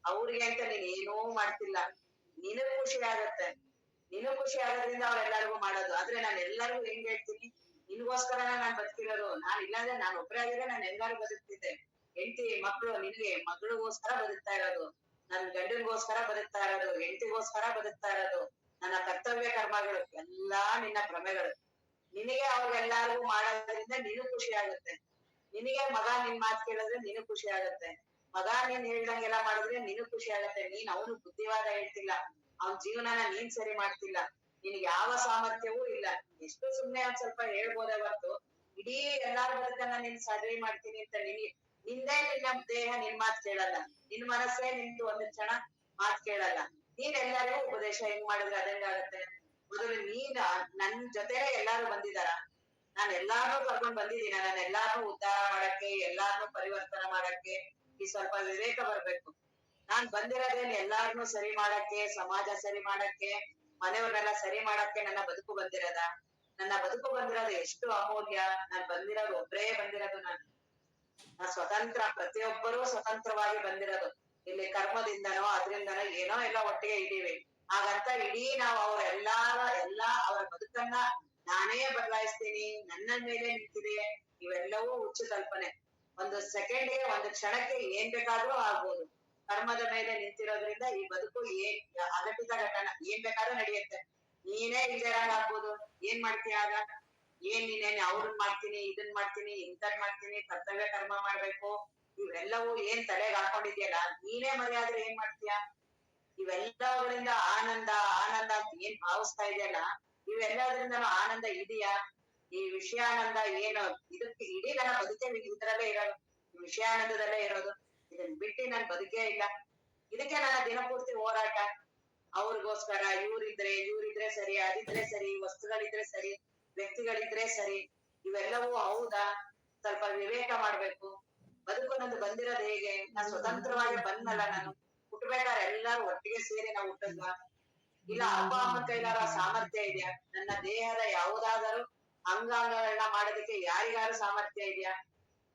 ಅವ್ರಿಗೆ ಅಂತ ನೀನ್ ಏನೂ ಮಾಡ್ತಿಲ್ಲ. ನಿನಗ್ ಖುಷಿ ಆಗತ್ತೆ, ನಿನಗ್ ಖುಷಿ ಆಗೋದ್ರಿಂದ ಅವ್ರೆಲ್ಲರಿಗೂ ಮಾಡೋದು. ಆದ್ರೆ ನಾನು ಎಲ್ಲರಿಗೂ ಹೆಂಗ್ ಹೇಳ್ತೀನಿ, ನಿನ್ಗೋಸ್ಕರನೇ ನಾನ್ ಬದುಕಿರೋದು. ನಾನ್ ಇಲ್ಲಾಂದ್ರೆ ನಾನ್ ಒಬ್ರೇ ಆಗಿದ್ರೆ ನಾನು ಹೆಂಗಾರು ಬದುಕ್ತಿದ್ದೆ. ಹೆಂಡತಿ ಮಕ್ಳು, ನಿನ್ಗೆ ಮಗಳಿಗೋಸ್ಕರ ಬದುಕ್ತಾ ಇರೋದು, ನನ್ ಗಂಡನ್ಗೋಸ್ಕರ ಬದುಕ್ತಾ ಇರೋದು, ಹೆಂಡತಿಗೋಸ್ಕರ ಬದುಕ್ತಾ ಇರೋದು. ನನ್ನ ಕರ್ತವ್ಯ ಕರ್ಮಗಳು ಎಲ್ಲಾ ನಿನ್ನ ಭ್ರಮೆಗಳು. ನಿನಗೆ ಅವ್ರಿಗೆಲ್ಲಾರ್ಗು ಮಾಡೋದ್ರಿಂದ ನೀನು ಖುಷಿ ಆಗುತ್ತೆ. ನಿನಗೆ ಮಗ ನಿನ್ ಮಾತ್ ಕೇಳಿದ್ರೆ ನೀನು ಖುಷಿ ಆಗತ್ತೆ. ಮಗ ನೀನ್ ಹೇಳ್ದಂಗೆಲ್ಲ ಮಾಡಿದ್ರೆ ನೀನು ಖುಷಿ ಆಗತ್ತೆ. ನೀನ್ ಅವನು ಬುದ್ಧಿವಾದ ಹೇಳ್ತಿಲ್ಲ, ಅವನ್ ಜೀವನನ ನೀನ್ ಸರಿ ಮಾಡ್ತಿಲ್ಲ, ನಿನ್ಗೆ ಯಾವ ಸಾಮರ್ಥ್ಯವೂ ಇಲ್ಲ. ಎಷ್ಟು ಸುಮ್ನೆ ಒಂದ್ ಸ್ವಲ್ಪ ಹೇಳ್ಬೋದೇ ಹೊರ್ತು ಇಡೀ ಎಲ್ಲಾರ ಬದುಕನ್ನ ನೀನ್ ಸರಿ ಮಾಡ್ತೀನಿ ಅಂತ ನಿಂದೇ ನಿನ್ನ ದೇಹ ನಿನ್ ಮಾತ್ ಕೇಳಲ್ಲ, ನಿನ್ ಮನಸ್ಸೇ ನಿಂದು ಒಂದ್ ಕ್ಷಣ ಮಾತ್ ಕೇಳಲ್ಲ. ನೀನ್ ಎಲ್ಲರಿಗೂ ಉಪದೇಶ ಹೆಂಗ್ ಮಾಡಿದ್ರೆ ಅದಂಗಾಗತ್ತೆ? ಮೊದಲು ನನ್ ಜೊತೆ ಎಲ್ಲಾರು ಬಂದಿದಾರ, ನಾನ್ ಎಲ್ಲಾರ್ನೂ ಕರ್ಕೊಂಡ್ ಬಂದಿದೀನ, ನಾನು ಎಲ್ಲಾರ್ನೂ ಉದ್ಧಾರ ಮಾಡಕ್ಕೆ, ಎಲ್ಲಾರ್ನೂ ಪರಿವರ್ತನೆ ಮಾಡಕ್ಕೆ. ಈ ಸ್ವಲ್ಪ ವಿವೇಕ ಬರ್ಬೇಕು. ನಾನ್ ಬಂದಿರೋದೇನ್ ಎಲ್ಲಾರ್ನೂ ಸರಿ ಮಾಡಕ್ಕೆ, ಸಮಾಜ ಸರಿ ಮಾಡಕ್ಕೆ, ಮನೆಯವ್ರನ್ನೆಲ್ಲ ಸರಿ ಮಾಡಕ್ಕೆ ನನ್ನ ಬದುಕು ಬಂದಿರೋದ? ನನ್ನ ಬದುಕು ಬಂದಿರೋದು ಎಷ್ಟು ಅಮೂಲ್ಯ. ನಾನ್ ಬಂದಿರೋದು ಒಬ್ರೇ ಬಂದಿರೋದು. ನಾನ್ ಸ್ವತಂತ್ರ, ಪ್ರತಿಯೊಬ್ಬರೂ ಸ್ವತಂತ್ರವಾಗಿ ಬಂದಿರೋದು. ಇಲ್ಲಿ ಕರ್ಮದಿಂದನೋ ಅದ್ರಿಂದನೋ ಏನೋ ಎಲ್ಲ ಒಟ್ಟಿಗೆ ಇದೀವಿ. ಹಾಗಂತ ಇಡೀ ನಾವು ಎಲ್ಲಾ ಅವರ ಬದುಕನ್ನ ನಾನೇ ಬದಲಾಯಿಸ್ತೀನಿ, ನನ್ನ ಮೇಲೆ ನಿಂತಿದೆ, ಇವೆಲ್ಲವೂ ಹುಚ್ಚು ಕಲ್ಪನೆ. ಒಂದು ಸೆಕೆಂಡ್ಗೆ, ಒಂದು ಕ್ಷಣಕ್ಕೆ ಏನ್ ಬೇಕಾದ್ರೂ ಆಗ್ಬೋದು. ಕರ್ಮದ ಮೇಲೆ ನಿಂತಿರೋದ್ರಿಂದ ಈ ಬದುಕು ಅಘಟಿತ ಘಟನ, ಏನ್ ಬೇಕಾದ್ರೂ ನಡೆಯುತ್ತೆ. ನೀನೇ ಇಲ್ದಿರಂಗ್ ಆಗ್ಬೋದು. ಏನ್ ಮಾಡ್ತೀಯ ಆಗ? ನೀನೇನ್ ಅವ್ರನ್ ಮಾಡ್ತೀನಿ, ಇದನ್ ಮಾಡ್ತೀನಿ, ಇಂಥದ್ ಮಾಡ್ತೀನಿ, ಕರ್ತವ್ಯ ಕರ್ಮ ಮಾಡ್ಬೇಕು, ಇವೆಲ್ಲವೂ ಏನ್ ತಲೆಗೆ ಹಾಕೊಂಡಿದ್ಯಲ್ಲ, ನೀನೇ ಮರೆಯಾದ್ರೆ ಏನ್ ಮಾಡ್ತೀಯ? ಇವೆಲ್ಲವುಗಳಿಂದ ಆನಂದ ಆನಂದ ಅಂತ ಏನ್ ಭಾವಿಸ್ತಾ ಇದೆಯಲ್ಲ, ಇವೆಲ್ಲದ್ರಿಂದನೂ ಆನಂದ ಇದೆಯಾ? ಈ ವಿಷಯಾನಂದ ಏನು, ಇದಕ್ಕೆ ಇಡೀ ನನ್ನ ಬದುಕೆ ಇದ್ರಲ್ಲೇ ಇರೋದು, ವಿಷಯಾನಂದದಲ್ಲೇ ಇರೋದು. ಇದನ್ ಬಿಟ್ಟು ನನ್ ಬದುಕೇ ಇಲ್ಲ. ಇದಕ್ಕೆ ನನ್ನ ದಿನಪೂರ್ತಿ ಹೋರಾಟ. ಅವ್ರಿಗೋಸ್ಕರ ಇವ್ರಿದ್ರೆ ಸರಿ, ಅದಿದ್ರೆ ಸರಿ, ವಸ್ತುಗಳಿದ್ರೆ ಸರಿ, ವ್ಯಕ್ತಿಗಳಿದ್ರೆ ಸರಿ. ಇವೆಲ್ಲವೂ ಹೌದಾ? ಸ್ವಲ್ಪ ವಿವೇಕ ಮಾಡ್ಬೇಕು. ಬದುಕು ನಂದು ಬಂದಿರೋದು ಹೇಗೆ? ನಾನ್ ಸ್ವತಂತ್ರವಾಗಿ ಬಂದ್ನಲ್ಲ. ನಾನು ಹುಟ್ಟಬೇಕಾದ್ರೆ ಎಲ್ಲಾರು ಒಟ್ಟಿಗೆ ಸೇರಿ ನಾವು ಹುಟ್ಟದ್ವ? ಇಲ್ಲ ಅಪ್ಪ ಅಮ್ಮನ ಕೈಲಾರ ಸಾಮರ್ಥ್ಯ ಇದೆಯಾ? ನನ್ನ ದೇಹದ ಯಾವುದಾದರೂ ಅಂಗಾಂಗಗಳನ್ನ ಮಾಡೋದಕ್ಕೆ ಯಾರಿಗಾರು ಸಾಮರ್ಥ್ಯ ಇದೆಯಾ?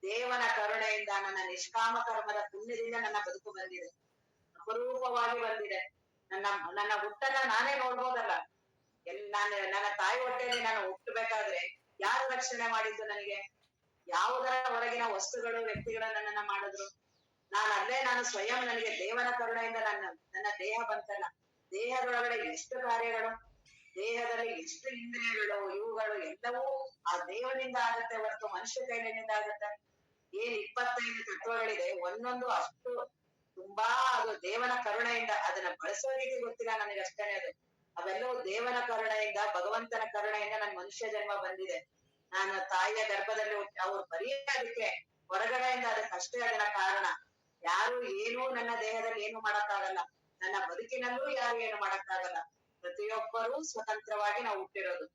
ದೇವನ ಕರುಣೆಯಿಂದ, ನನ್ನ ನಿಷ್ಕಾಮ ಕರ್ಮದ ಪುಣ್ಯದಿಂದ ನನ್ನ ಬದುಕು ಬಂದಿದೆ, ಅಪರೂಪವಾಗಿ ಬಂದಿದೆ. ನನ್ನ ಹುಟ್ಟನ್ನ ನಾನೇ ನೋಡ್ಬೋದಲ್ಲ. ನನ್ನ ತಾಯಿ ಹೊಟ್ಟೆಯಲ್ಲಿ ನಾನು ಹುಟ್ಟಬೇಕಾದ್ರೆ ಯಾರು ರಕ್ಷಣೆ ಮಾಡಿದ್ದು ನನಗೆ? ಯಾವುದರ ಹೊರಗಿನ ವಸ್ತುಗಳು, ವ್ಯಕ್ತಿಗಳು ನನ್ನನ್ನ ಮಾಡಿದ್ರು? ನಾನು ಸ್ವಯಂ, ನನಗೆ ದೇವನ ಕರುಣೆಯಿಂದ ನನ್ನ ದೇಹ ಬಂತಲ್ಲ. ದೇಹದೊಳಗಡೆ ಎಷ್ಟು ಕಾರ್ಯಗಳು, ದೇಹದಲ್ಲಿ ಎಷ್ಟು ಇಂದ್ರಿಯಗಳು, ಇವುಗಳು ಎಲ್ಲವೂ ಆ ದೇವನಿಂದ ಆಗತ್ತೆ ಹೊರತು ಮನುಷ್ಯ ಕೈಲಿಂದ ಆಗತ್ತೆ? 25 ತತ್ವಗಳಿದೆ, ಒಂದೊಂದು ಅಷ್ಟು ತುಂಬಾ ಅದು ದೇವನ ಕರುಣೆಯಿಂದ. ಅದನ್ನ ಬಳಸೋ ರೀತಿ ಗೊತ್ತಿಲ್ಲ ನನಗೆ ಅಷ್ಟೇನೆ. ಅವೆಲ್ಲವೂ ದೇವನ ಕರುಣೆಯಿಂದ, ಭಗವಂತನ ಕರುಣೆಯಿಂದ ನನ್ ಮನುಷ್ಯ ಜನ್ಮ ಬಂದಿದೆ. ನಾನು ತಾಯಿಯ ಗರ್ಭದಲ್ಲಿ ಅವ್ರು ಬರೀ ಅದಕ್ಕೆ ಹೊರಗಡೆಯಿಂದ ಅದಕ್ಕಷ್ಟೇ ಅದರ ಕಾರಣ. ಯಾರು ಏನೂ ನನ್ನ ದೇಹದಲ್ಲಿ ಏನು ಮಾಡಕ್ಕಾಗಲ್ಲ, ನನ್ನ ಬದುಕಿನಲ್ಲೂ ಯಾರು ಏನು ಮಾಡಕ್ಕಾಗಲ್ಲ. ಪ್ರತಿಯೊಬ್ಬರೂ ಸ್ವತಂತ್ರವಾಗಿ ನಾವು ಹುಟ್ಟಿರೋದು.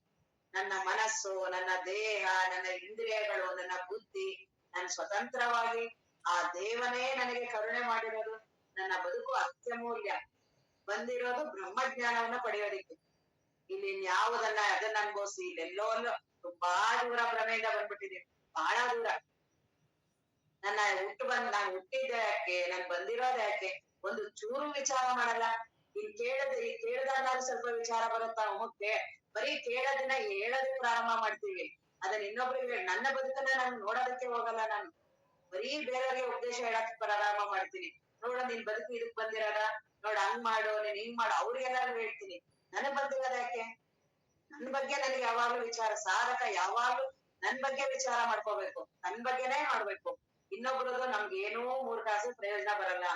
ನನ್ನ ಮನಸ್ಸು, ನನ್ನ ದೇಹ, ನನ್ನ ಇಂದ್ರಿಯಗಳು, ನನ್ನ ಬುದ್ಧಿ, ನಾನು ಸ್ವತಂತ್ರವಾಗಿ ಆ ದೇವನೇ ನನಗೆ ಕರುಣೆ ಮಾಡಿರೋದು. ನನ್ನ ಬದುಕು ಅತ್ಯಮೂಲ್ಯ. ಬಂದಿರೋದು ಬ್ರಹ್ಮಜ್ಞಾನವನ್ನ ಪಡೆಯೋದಿಕ್ಕೆ. ಇಲ್ಲಿ ಯಾವುದನ್ನ ಅದನ್ನ ಅನ್ಭವಿಸಿ ಇಲ್ಲೆಲ್ಲೋ ತುಂಬಾ ದೂರ ಭ್ರಮೆಯಿಂದ ಬಂದ್ಬಿಟ್ಟಿದೀನಿ, ಬಹಳ ದೂರ. ನಾನು ಹುಟ್ಟಿದ್ದೆ ಯಾಕೆ, ನಾನು ಬಂದಿರೋದು ಯಾಕೆ, ಒಂದು ಚೂರು ವಿಚಾರ ಮಾಡಲ್ಲ. ಕೇಳಿದಾಗ ಸ್ವಲ್ಪ ವಿಚಾರ ಬರುತ್ತಾ? ಬರೀ ಕೇಳೋದನ್ನ ಹೇಳೋದಕ್ಕೆ ಪ್ರಾರಂಭ ಮಾಡ್ತೀವಿ. ಅದನ್ನ ಇನ್ನೊಬ್ರಿಗೆ, ನನ್ನ ಬದುಕನ್ನ ನಾನು ನೋಡೋದಕ್ಕೆ ಹೋಗಲ್ಲ. ನಾನು ಬರೀ ಬೇರೆಯವ್ರಿಗೆ ಉದ್ದೇಶ ಹೇಳಕ್ ಪ್ರಾರಂಭ ಮಾಡ್ತೀನಿ. ನೋಡ, ನಿನ್ ಬದುಕು ಇದಕ್ ಬಂದಿರೋದ, ನೋಡ ಹಂಗ್ ಮಾಡು, ನೀನ್ ಹಿಂಗ್ ಮಾಡು, ಅವ್ರಿಗೆಲ್ಲಾರು ಹೇಳ್ತೀನಿ. ನನಗ್ ಬಂದಿರೋದ ಯಾಕೆ? ನನ್ ಬಗ್ಗೆ ನನಗೆ ಯಾವಾಗ್ಲೂ ವಿಚಾರ. ಸಾಧಕ ಯಾವಾಗ್ಲೂ ನನ್ ಬಗ್ಗೆ ವಿಚಾರ ಮಾಡ್ಕೋಬೇಕು, ನನ್ ಬಗ್ಗೆನೇ ಮಾಡ್ಬೇಕು. ಇನ್ನೊಬ್ರದ್ದು ನಮ್ಗೆ ಏನೂ 3 ಕಾಸು ಪ್ರಯೋಜನ ಬರಲ್ಲ.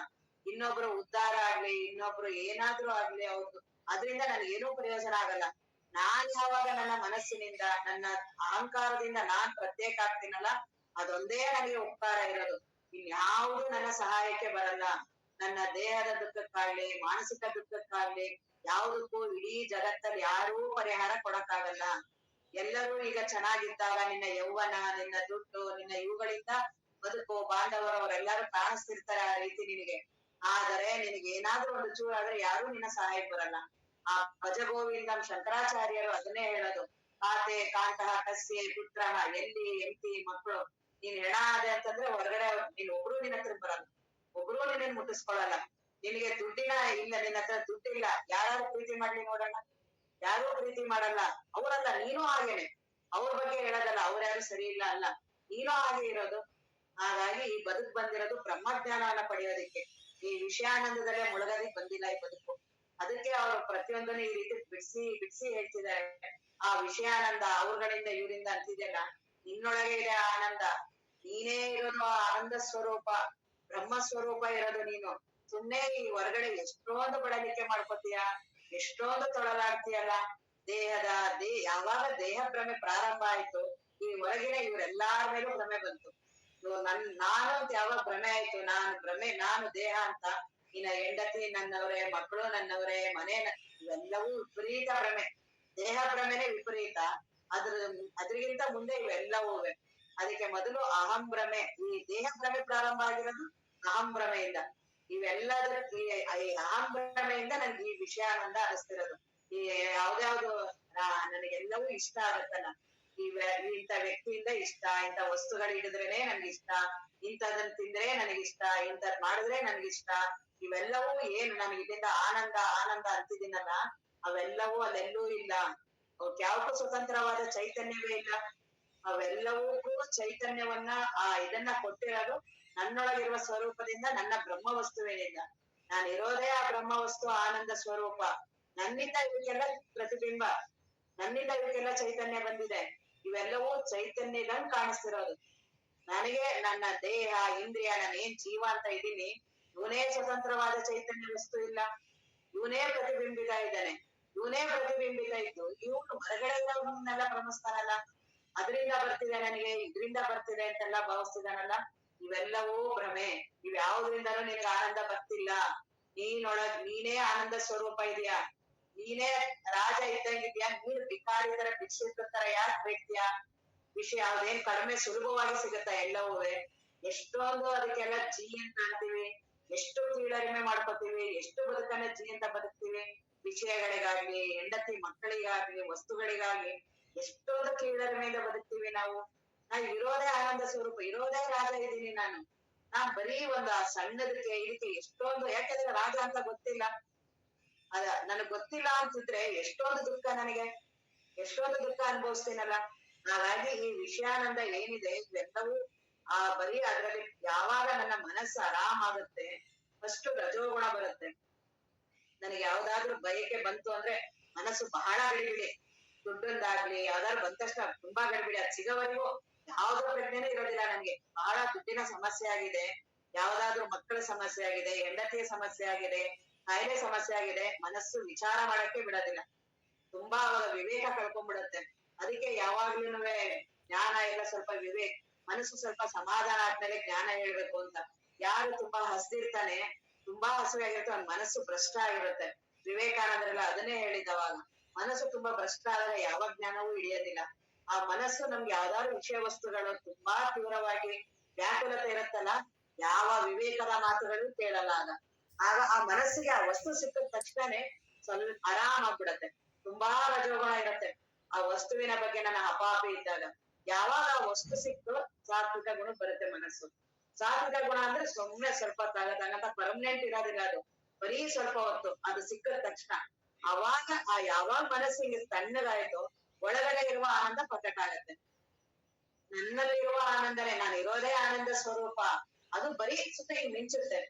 ಇನ್ನೊಬ್ರು ಉದ್ಧಾರ ಆಗ್ಲಿ, ಇನ್ನೊಬ್ರು ಏನಾದ್ರೂ ಆಗ್ಲಿ ಅವ್ರದ್ದು, ಅದ್ರಿಂದ ನನ್ಗೇನೂ ಪ್ರಯೋಜನ ಆಗಲ್ಲ. ನಾನ್ ಯಾವಾಗ ನನ್ನ ಮನಸ್ಸಿನಿಂದ, ನನ್ನ ಅಹಂಕಾರದಿಂದ ನಾನ್ ಪ್ರತ್ಯೇಕ ಆಗ್ತೀನಲ್ಲ, ಅದೊಂದೇ ನನಗೆ ಉಪಕಾರ ಇರೋದು. ಇನ್ಯಾವುದು ನನ್ನ ಸಹಾಯಕ್ಕೆ ಬರಲ್ಲ. ನನ್ನ ದೇಹದ ದುಃಖಕ್ಕಾಗ್ಲಿ, ಮಾನಸಿಕ ದುಃಖಕ್ಕಾಗ್ಲಿ, ಯಾವುದಕ್ಕೂ ಇಡೀ ಜಗತ್ತಲ್ಲಿ ಯಾರೂ ಪರಿಹಾರ ಕೊಡಕ್ಕಾಗಲ್ಲ. ಎಲ್ಲರೂ ಈಗ ಚೆನ್ನಾಗಿದ್ದಾಗ ನಿನ್ನ ಯೌವನ, ನಿನ್ನ ದುಡ್ಡು, ನಿನ್ನ ಇವುಗಳಿಂದ ಬದುಕು, ಬಾಂಧವರು ಅವರೆಲ್ಲರೂ ಕಾಣಿಸ್ತಿರ್ತಾರೆ ಆ ರೀತಿ ನಿನಗೆ. ಆದರೆ ನಿನಗೆ ಏನಾದ್ರೂ ಒಂದು ಚೂರು ಆದ್ರೆ ಯಾರೂ ನಿನ್ನ ಸಹಾಯಕ್ಕೆ ಬರಲ್ಲ. ಆ ಭಜಗೋವಿಂದಂ ಶಂಕರಾಚಾರ್ಯರು ಅದನ್ನೇ ಹೇಳೋದು. ಕಾತೆ ಕಾಂತಃ ಕಸ್ಯೆ ಪುತ್ರಃ, ಎಲ್ಲಿ ಎಂತಿ ಮಕ್ಕಳು. ನೀನ್ ಹೆಣ ಆದೆ ಅಂತಂದ್ರೆ ಹೊರಗಡೆ ನೀನ್ ಒಬ್ರು ನಿನ್ನ ಹತ್ರ ಬರಲ್ಲ, ಒಬ್ರು ನಿನ್ನ ಮುಟ್ಟಿಸ್ಕೊಳಲ್ಲ. ನಿನಗೆ ದುಡ್ಡಿನ ಇಲ್ಲ, ನಿನ್ನ ಹತ್ರ ದುಡ್ಡಿಲ್ಲ, ಯಾರು ಪ್ರೀತಿ ಮಾಡ್ಲಿ ನೋಡೋಣ? ಯಾರೂ ಪ್ರೀತಿ ಮಾಡಲ್ಲ. ಅವರಲ್ಲ, ನೀನು ಹಾಗೇನೆ. ಅವ್ರ ಬಗ್ಗೆ ಹೇಳೋದಲ್ಲ, ಅವ್ರ್ಯಾರು ಸರಿ ಇಲ್ಲ ಅಲ್ಲ, ನೀನು ಹಾಗೆ ಇರೋದು. ಹಾಗಾಗಿ ಈ ಬದುಕು ಬಂದಿರೋದು ಬ್ರಹ್ಮಜ್ಞಾನವನ್ನ ಪಡೆಯೋದಿಕ್ಕೆ. ಈ ವಿಷಯಾನಂದದಲ್ಲೇ ಮುಳುಗೋದಿಕ್ ಬಂದಿಲ್ಲ ಈ ಬದುಕು. ಅದಕ್ಕೆ ಅವರು ಪ್ರತಿಯೊಂದನ್ನು ಈ ರೀತಿ ಬಿಡಿಸಿ ಹೇಳ್ತಿದ್ದಾರೆ. ಆ ವಿಷಯಾನಂದ ಅವ್ರಗಳಿಂದ ಇವರಿಂದ ಅಂತಿದೆಯಲ್ಲ, ನಿನ್ನೊಳಗೆ ಇದೆ ಆನಂದ. ನೀನೇ ಇರೋದು ಆ ಆನಂದ ಸ್ವರೂಪ, ಬ್ರಹ್ಮ ಸ್ವರೂಪ ಇರೋದು ನೀನು. ಸುಮ್ನೆ ಈ ಹೊರಗಡೆ ಎಷ್ಟೊಂದು ಬಳಲಿಕೆ ಮಾಡ್ಕೋತೀಯ, ಎಷ್ಟೊಂದು ತೊಳಲಾಡ್ತೀಯಲ್ಲ. ಯಾವಾಗ ದೇಹ ಭ್ರಮೆ ಪ್ರಾರಂಭ ಆಯ್ತು, ಈ ಹೊರಗಿನ ಇವ್ರೆಲ್ಲಾರ ಮೇಲೂ ಭ್ರಮೆ ಬಂತು. ನಾನು ಅಂತ ಯಾವಾಗ ಭ್ರಮೆ ಆಯ್ತು, ನಾನು ದೇಹ ಅಂತ, ನಿನ್ನ ಹೆಂಡತಿ ನನ್ನವರೇ, ಮಕ್ಕಳು ನನ್ನವರೇ, ಮನೆ ಇವೆಲ್ಲವೂ ವಿಪರೀತ ಭ್ರಮೆ. ದೇಹ ಭ್ರಮೆನೇ ವಿಪರೀತ. ಅದ್ರಿಗಿಂತ ಮುಂದೆ ಇವೆಲ್ಲವೂ. ಅದಕ್ಕೆ ಮೊದಲು ಅಹಂ ಭ್ರಮೆ. ಈ ದೇಹ ಭ್ರಮೆ ಪ್ರಾರಂಭ ಆಗಿರೋದು ಅಹಂ ಭ್ರಮೆಯಿಂದ. ಇವೆಲ್ಲದ ಈ ಅಹಂ ಭ್ರಮೆಯಿಂದ ನನ್ಗೆ ಈ ವಿಷಯಾನಂದ ಅನಿಸ್ತಿರೋದು. ಈ ಯಾವ್ದ್ಯಾವ್ದು ನನಗೆಲ್ಲವೂ ಇಷ್ಟ ಆಗತ್ತಲ್ಲ, ಇಂಥ ವ್ಯಕ್ತಿಯಿಂದ ಇಷ್ಟ, ಇಂಥ ವಸ್ತುಗಳು ಹಿಡಿದ್ರೇನೆ ನನ್ಗೆ ಇಷ್ಟ, ಇಂಥದನ್ನ ತಿಂದ್ರೆ ನನಗಿಷ್ಟ, ಇಂಥದ್ ಮಾಡಿದ್ರೆ ನನ್ಗಿಷ್ಟ. ಇವೆಲ್ಲವೂ ಏನು ನನಗೆ ಇದರಿಂದ ಆನಂದ ಆನಂದ ಅಂತಿದ್ದೀನಲ್ಲ, ಅವೆಲ್ಲವೂ ಅಲ್ಲೆಲ್ಲೂ ಇಲ್ಲ. ಅವಕ್ಕೆ ಯಾವಕ್ಕೂ ಸ್ವತಂತ್ರವಾದ ಚೈತನ್ಯವೇ ಇಲ್ಲ. ಅವೆಲ್ಲವಕ್ಕೂ ಚೈತನ್ಯವನ್ನ ಇದನ್ನ ಕೊಟ್ಟಿರೋದು ನನ್ನೊಳಗಿರುವ ಸ್ವರೂಪದಿಂದ, ನನ್ನ ಬ್ರಹ್ಮ ವಸ್ತುವಿನಿಂದ. ನಾನಿರೋದೇ ಆ ಬ್ರಹ್ಮ ವಸ್ತು ಆನಂದ ಸ್ವರೂಪ. ನನ್ನಿಂದ ಇವಕ್ಕೆಲ್ಲ ಪ್ರತಿಬಿಂಬ, ನನ್ನಿಂದ ಇವಕ್ಕೆಲ್ಲ ಚೈತನ್ಯ ಬಂದಿದೆ. ಇವೆಲ್ಲವೂ ಚೈತನ್ಯದಂಗ್ ಕಾಣಿಸ್ತಿರೋದು. ನನಗೆ ನನ್ನ ದೇಹ ಇಂದ್ರಿಯ, ನಾನೇನ್ ಜೀವ ಅಂತ ಇದ್ದೀನಿ, ಇವನೇ ಸ್ವತಂತ್ರವಾದ ಚೈತನ್ಯ ವಸ್ತು ಇಲ್ಲ. ಇವನೇ ಪ್ರತಿಬಿಂಬಿತ ಇದ್ದಾನೆ. ಇವನೇ ಪ್ರತಿಬಿಂಬಿತ ಇದ್ದು ಇವನು ಹೊರಗಡೆ ಇರೋನ್ನೆಲ್ಲ ಭ್ರಮಿಸ್ತಾನಲ್ಲ, ಅದರಿಂದ ಬರ್ತಿದೆ ನನಗೆ, ಇದ್ರಿಂದ ಬರ್ತಿದೆ ಅಂತೆಲ್ಲ ಭಾವಿಸ್ತಿದಾನಲ್ಲ. ಇವೆಲ್ಲವೂ ಭ್ರಮೆ. ಇವ್ಯಾವುದ್ರಿಂದನೂ ನಿನಗೆ ಆನಂದ ಬರ್ತಿಲ್ಲ. ನೀನೇ ಆನಂದ ಸ್ವರೂಪ ಇದೆಯಾ, ನೀನೇ ರಾಜ ಇದ್ದಂಗಿದ್ಯಾ. ನೀನು ಭಿಕಾರಿ ತರ ಭಿಕ್ಷೆ ತರ ಯಾಕೆ ಬೇಡ್ತೀಯಾ? ವಿಷಯ ಅದೇನ್ ಕಡಿಮೆ ಸುಲಭವಾಗಿ ಸಿಗುತ್ತಾ ಎಲ್ಲವೂ? ಎಷ್ಟೊಂದು ಅದಕ್ಕೆಲ್ಲ ಜೀ ಅಂತ ಅಂತೀವಿ, ಎಷ್ಟು ಕೀಳರಿಮೆ ಮಾಡ್ಕೋತೀವಿ, ಎಷ್ಟು ಬದುಕನ್ನ ಜೀ ಅಂತ ಬದುಕ್ತೀವಿ. ವಿಷಯಗಳಿಗಾಗ್ಲಿ, ಹೆಂಡತಿ ಮಕ್ಕಳಿಗಾಗ್ಲಿ, ವಸ್ತುಗಳಿಗಾಗ್ಲಿ ಎಷ್ಟೊಂದು ಕೀಳರಿಮೆಯಿಂದ ಬದುಕ್ತೀವಿ ನಾವು. ಇರೋದೇ ಆನಂದ ಸ್ವರೂಪ, ಇರೋದೇ ರಾಜ ಇದ್ದೀನಿ ನಾನು. ನಾನ್ ಬರೀ ಒಂದು ಆ ಸಣ್ಣದಕ್ಕೆ ಇದಕ್ಕೆ ಎಷ್ಟೊಂದು, ಯಾಕಂದ್ರೆ ರಾಜ ಅಂತ ಗೊತ್ತಿಲ್ಲ. ನನಗ್ ಗೊತ್ತಿಲ್ಲ ಅಂತಿದ್ರೆ ಎಷ್ಟೊಂದು ದುಃಖ, ನನಗೆ ಎಷ್ಟೊಂದು ದುಃಖ ಅನುಭವಿಸ್ತೀನಲ್ಲ. ಹಾಗಾಗಿ ಈ ವಿಷಯಾನಂದ ಏನಿದೆ ಇವೆಲ್ಲವೂ ಬರೀ ಅದ್ರಲ್ಲಿ ಯಾವಾಗ ನನ್ನ ಮನಸ್ಸು ಆರಾಮ್ ಆಗುತ್ತೆ, ಫಸ್ಟ್ ರಜೋಗುಣ ಬರುತ್ತೆ. ನನಗೆ ಯಾವ್ದಾದ್ರು ಬಯಕೆ ಬಂತು ಅಂದ್ರೆ ಮನಸ್ಸು ಬಹಳ ಗಡಿಬಿಡಿ. ದುಡ್ಡೊಂದಾಗ್ಲಿ ಯಾವ್ದಾದ್ರು ಬಂದ ತಕ್ಷಣ ತುಂಬಾ ಗಡಿಬಿಡಿ. ಅದ್ ಸಿಗೋವರೆಗೂ ಯಾವ್ದೋ ಪ್ರಜ್ಞೆನೇ ಇರೋದಿಲ್ಲ ನನ್ಗೆ. ಬಹಳ ದುಡ್ಡಿನ ಸಮಸ್ಯೆ ಆಗಿದೆ, ಯಾವ್ದಾದ್ರು ಮಕ್ಕಳ ಸಮಸ್ಯೆ ಆಗಿದೆ, ಹೆಂಡತಿಯ ಸಮಸ್ಯೆ ಆಗಿದೆ, ಕಾಯಿಲೆ ಸಮಸ್ಯೆ ಆಗಿದೆ, ಮನಸ್ಸು ವಿಚಾರ ಮಾಡಕ್ಕೆ ಬಿಡೋದಿಲ್ಲ. ತುಂಬಾ ಅವಾಗ ವಿವೇಕ ಕಳ್ಕೊಂಡ್ಬಿಡುತ್ತೆ. ಅದಕ್ಕೆ ಯಾವಾಗ್ಲೂ ಜ್ಞಾನ ಎಲ್ಲ ಸ್ವಲ್ಪ ಮನಸ್ಸು ಸ್ವಲ್ಪ ಸಮಾಧಾನ ಆದ್ಮೇಲೆ ಜ್ಞಾನ ಹೇಳ್ಬೇಕು ಅಂತ. ಯಾರು ತುಂಬಾ ಹಸ್ದಿರ್ತಾನೆ, ತುಂಬಾ ಹಸುವೆ ಆಗಿರುತ್ತೆ, ಅವ್ನ ಮನಸ್ಸು ಭ್ರಷ್ಟ ಆಗಿರುತ್ತೆ. ವಿವೇಕಾನಂದರೆಲ್ಲ ಅದನ್ನೇ ಹೇಳಿದವಾಗ, ಮನಸ್ಸು ತುಂಬಾ ಭ್ರಷ್ಟ ಆದ್ರೆ ಯಾವ ಜ್ಞಾನವೂ ಹಿಡಿಯೋದಿಲ್ಲ. ಆ ಮನಸ್ಸು ನಮ್ಗೆ ಯಾವ್ದಾದ್ರು ವಿಷಯ ವಸ್ತುಗಳು ತುಂಬಾ ತೀವ್ರವಾಗಿ ವ್ಯಾಕುಲತೆ ಇರುತ್ತಲ್ಲ, ಯಾವ ವಿವೇಕದ ಮಾತುಗಳು ಕೇಳಲ್ಲ. ಆಗ ಆ ಮನಸ್ಸಿಗೆ ಆ ವಸ್ತು ಸಿಕ್ಕಿದ ತಕ್ಷಣನೇ ಸ್ವಲ್ಪ ಆರಾಮ್ ಆಗ್ಬಿಡತ್ತೆ. ತುಂಬಾ ರಜೋಗುಣ ಇರತ್ತೆ ಆ ವಸ್ತುವಿನ ಬಗ್ಗೆ ನನ್ನ ಹಪಾಪಿ ಇದ್ದಾಗ. ಯಾವಾಗ ಆ ವಸ್ತು ಸಿಕ್ತು ಸಾತ್ವಿಕ ಗುಣ ಬರುತ್ತೆ ಮನಸ್ಸು. ಸಾತ್ವಿಕ ಗುಣ ಅಂದ್ರೆ ಸುಮ್ನೆ ಸ್ವಲ್ಪ ತಗದಂತ ಪರ್ಮನೆಂಟ್ ಇರೋದಿಲ್ಲ, ಅದು ಬರೀ ಸ್ವಲ್ಪ ಹೊತ್ತು. ಅದು ಸಿಕ್ಕಿದ ತಕ್ಷಣ ಅವಾಗ ಯಾವಾಗ ಮನಸ್ಸಿಗೆ ತಣ್ಣಗಾಯ್ತು, ಒಳಗಡೆ ಇರುವ ಆನಂದ ಪ್ರಕಟ ಆಗತ್ತೆ. ನನ್ನಲ್ಲಿರುವ ಆನಂದನೇ, ನಾನು ಇರೋದೇ ಆನಂದ ಸ್ವರೂಪ. ಅದು ಬರೀ ಸುತ್ತ ಹಿಂಗ್ ಮಿಂಚುತ್ತೆ.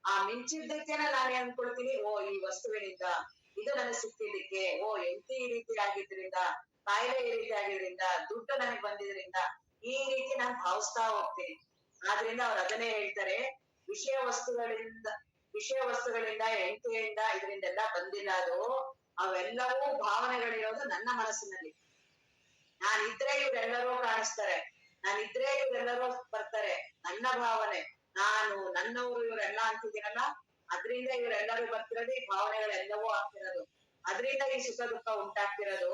ಆ ಮಿಂಚಿದ್ದಕ್ಕೇನ ನಾನು ಅನ್ಕೊಳ್ತೀನಿ, ಓ ಈ ವಸ್ತುವಿನಿಂದ ಇದು ನನಗೆ ಸಿಕ್ತಿದ್ದಕ್ಕೆ, ಓ ಹೆಂಡತಿ ಈ ರೀತಿ ಆಗಿದ್ರಿಂದ, ಕಾಯಿಲೆ ಈ ರೀತಿ ಆಗಿದ್ರಿಂದ, ದುಡ್ಡು ನನಗೆ ಬಂದಿದ್ರಿಂದ, ಈ ರೀತಿ ನಾನು ಭಾವಿಸ್ತಾ ಹೋಗ್ತೀನಿ. ಆದ್ರಿಂದ ಅವ್ರು ಅದನ್ನೇ ಹೇಳ್ತಾರೆ, ವಿಷಯ ವಸ್ತುಗಳಿಂದ ಹೆಂಡತಿಯಿಂದ ಇದರಿಂದೆಲ್ಲ ಬಂದಿಲ್ಲ ಅದು. ಅವೆಲ್ಲವೂ ಭಾವನೆಗಳಿರೋದು ನನ್ನ ಮನಸ್ಸಿನಲ್ಲಿ. ನಾನಿದ್ರೆ ಇವ್ರೆಲ್ಲರೂ ಕಾಣಿಸ್ತಾರೆ, ನಾನಿದ್ರೆ ಇವ್ರೆಲ್ಲರೂ ಬರ್ತಾರೆ. ನನ್ನ ಭಾವನೆ, ನಾನು ನನ್ನವರು ಇವರೆಲ್ಲ ಅಂತಿದ್ದೀನಲ್ಲ, ಅದ್ರಿಂದ ಇವರೆಲ್ಲರೂ ಬರ್ತಿರೋದು, ಈ ಭಾವನೆಗಳೆಲ್ಲವೂ ಆಗ್ತಿರೋದು, ಅದ್ರಿಂದ ಈ ಸುಖ ದುಃಖ ಉಂಟಾಗ್ತಿರೋದು.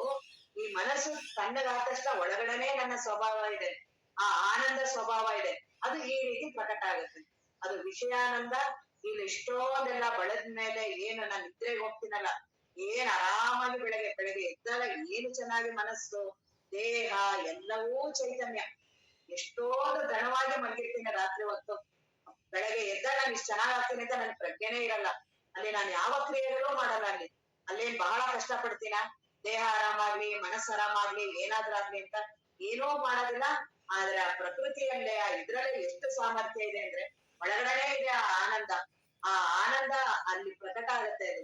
ಈ ಮನಸ್ಸು ತಣ್ಣಗಾದ ತಕ್ಷಣ ಒಳಗಡೆನೆ ನನ್ನ ಸ್ವಭಾವ ಇದೆ, ಆ ಆನಂದ ಸ್ವಭಾವ ಇದೆ, ಅದು ಈ ರೀತಿ ಪ್ರಕಟ ಆಗುತ್ತೆ. ಅದು ವಿಷಯಾನಂದ. ಇಲ್ಲಿ ಇಷ್ಟೊಂದೆಲ್ಲ ಬಳದ್ಮೇಲೆ ಏನು ನಾನು ನಿದ್ರೆಗೆ ಹೋಗ್ತೀನಲ್ಲ, ಏನ್ ಆರಾಮಾಗಿ ಬೆಳಗ್ಗೆ ಎದ್ದಾಗ ಏನು ಚೆನ್ನಾಗಿ ಮನಸ್ಸು ದೇಹ ಎಲ್ಲವೂ ಚೈತನ್ಯ. ಎಷ್ಟೊಂದು ದಣವಾಗಿ ಮಲಗಿರ್ತೀನಿ ರಾತ್ರಿ ಹೊತ್ತು, ಬೆಳಗ್ಗೆ ಎದ್ದಾಗ ನಾನು ಇಷ್ಟು ಚೆನ್ನಾಗ್ ಆಗ್ತೀನಿ ಅಂತ ನನ್ ಪ್ರಜ್ಞೆನೇ ಇರಲ್ಲ. ಅಲ್ಲಿ ನಾನು ಯಾವ ಕ್ರಿಯೆಗಳೂ ಮಾಡಲ್ಲ. ಅಲ್ಲೇನ್ ಬಹಳ ಕಷ್ಟ ಪಡ್ತೀನ, ದೇಹ ಆರಾಮಾಗ್ಲಿ ಮನಸ್ಸು ಆರಾಮಾಗ್ಲಿ ಏನಾದ್ರೂ ಆಗ್ಲಿ ಅಂತ ಏನೂ ಮಾಡೋದಿಲ್ಲ. ಆದ್ರೆ ಆ ಪ್ರಕೃತಿಯಲ್ಲೇ ಇದ್ರಲ್ಲೇ ಎಷ್ಟು ಸಾಮರ್ಥ್ಯ ಇದೆ ಅಂದ್ರೆ ಒಳಗಡೆನೆ ಇದೆ ಆ ಆನಂದ. ಆ ಆನಂದ ಅಲ್ಲಿ ಪ್ರಕಟ ಆಗುತ್ತೆ ಅದು.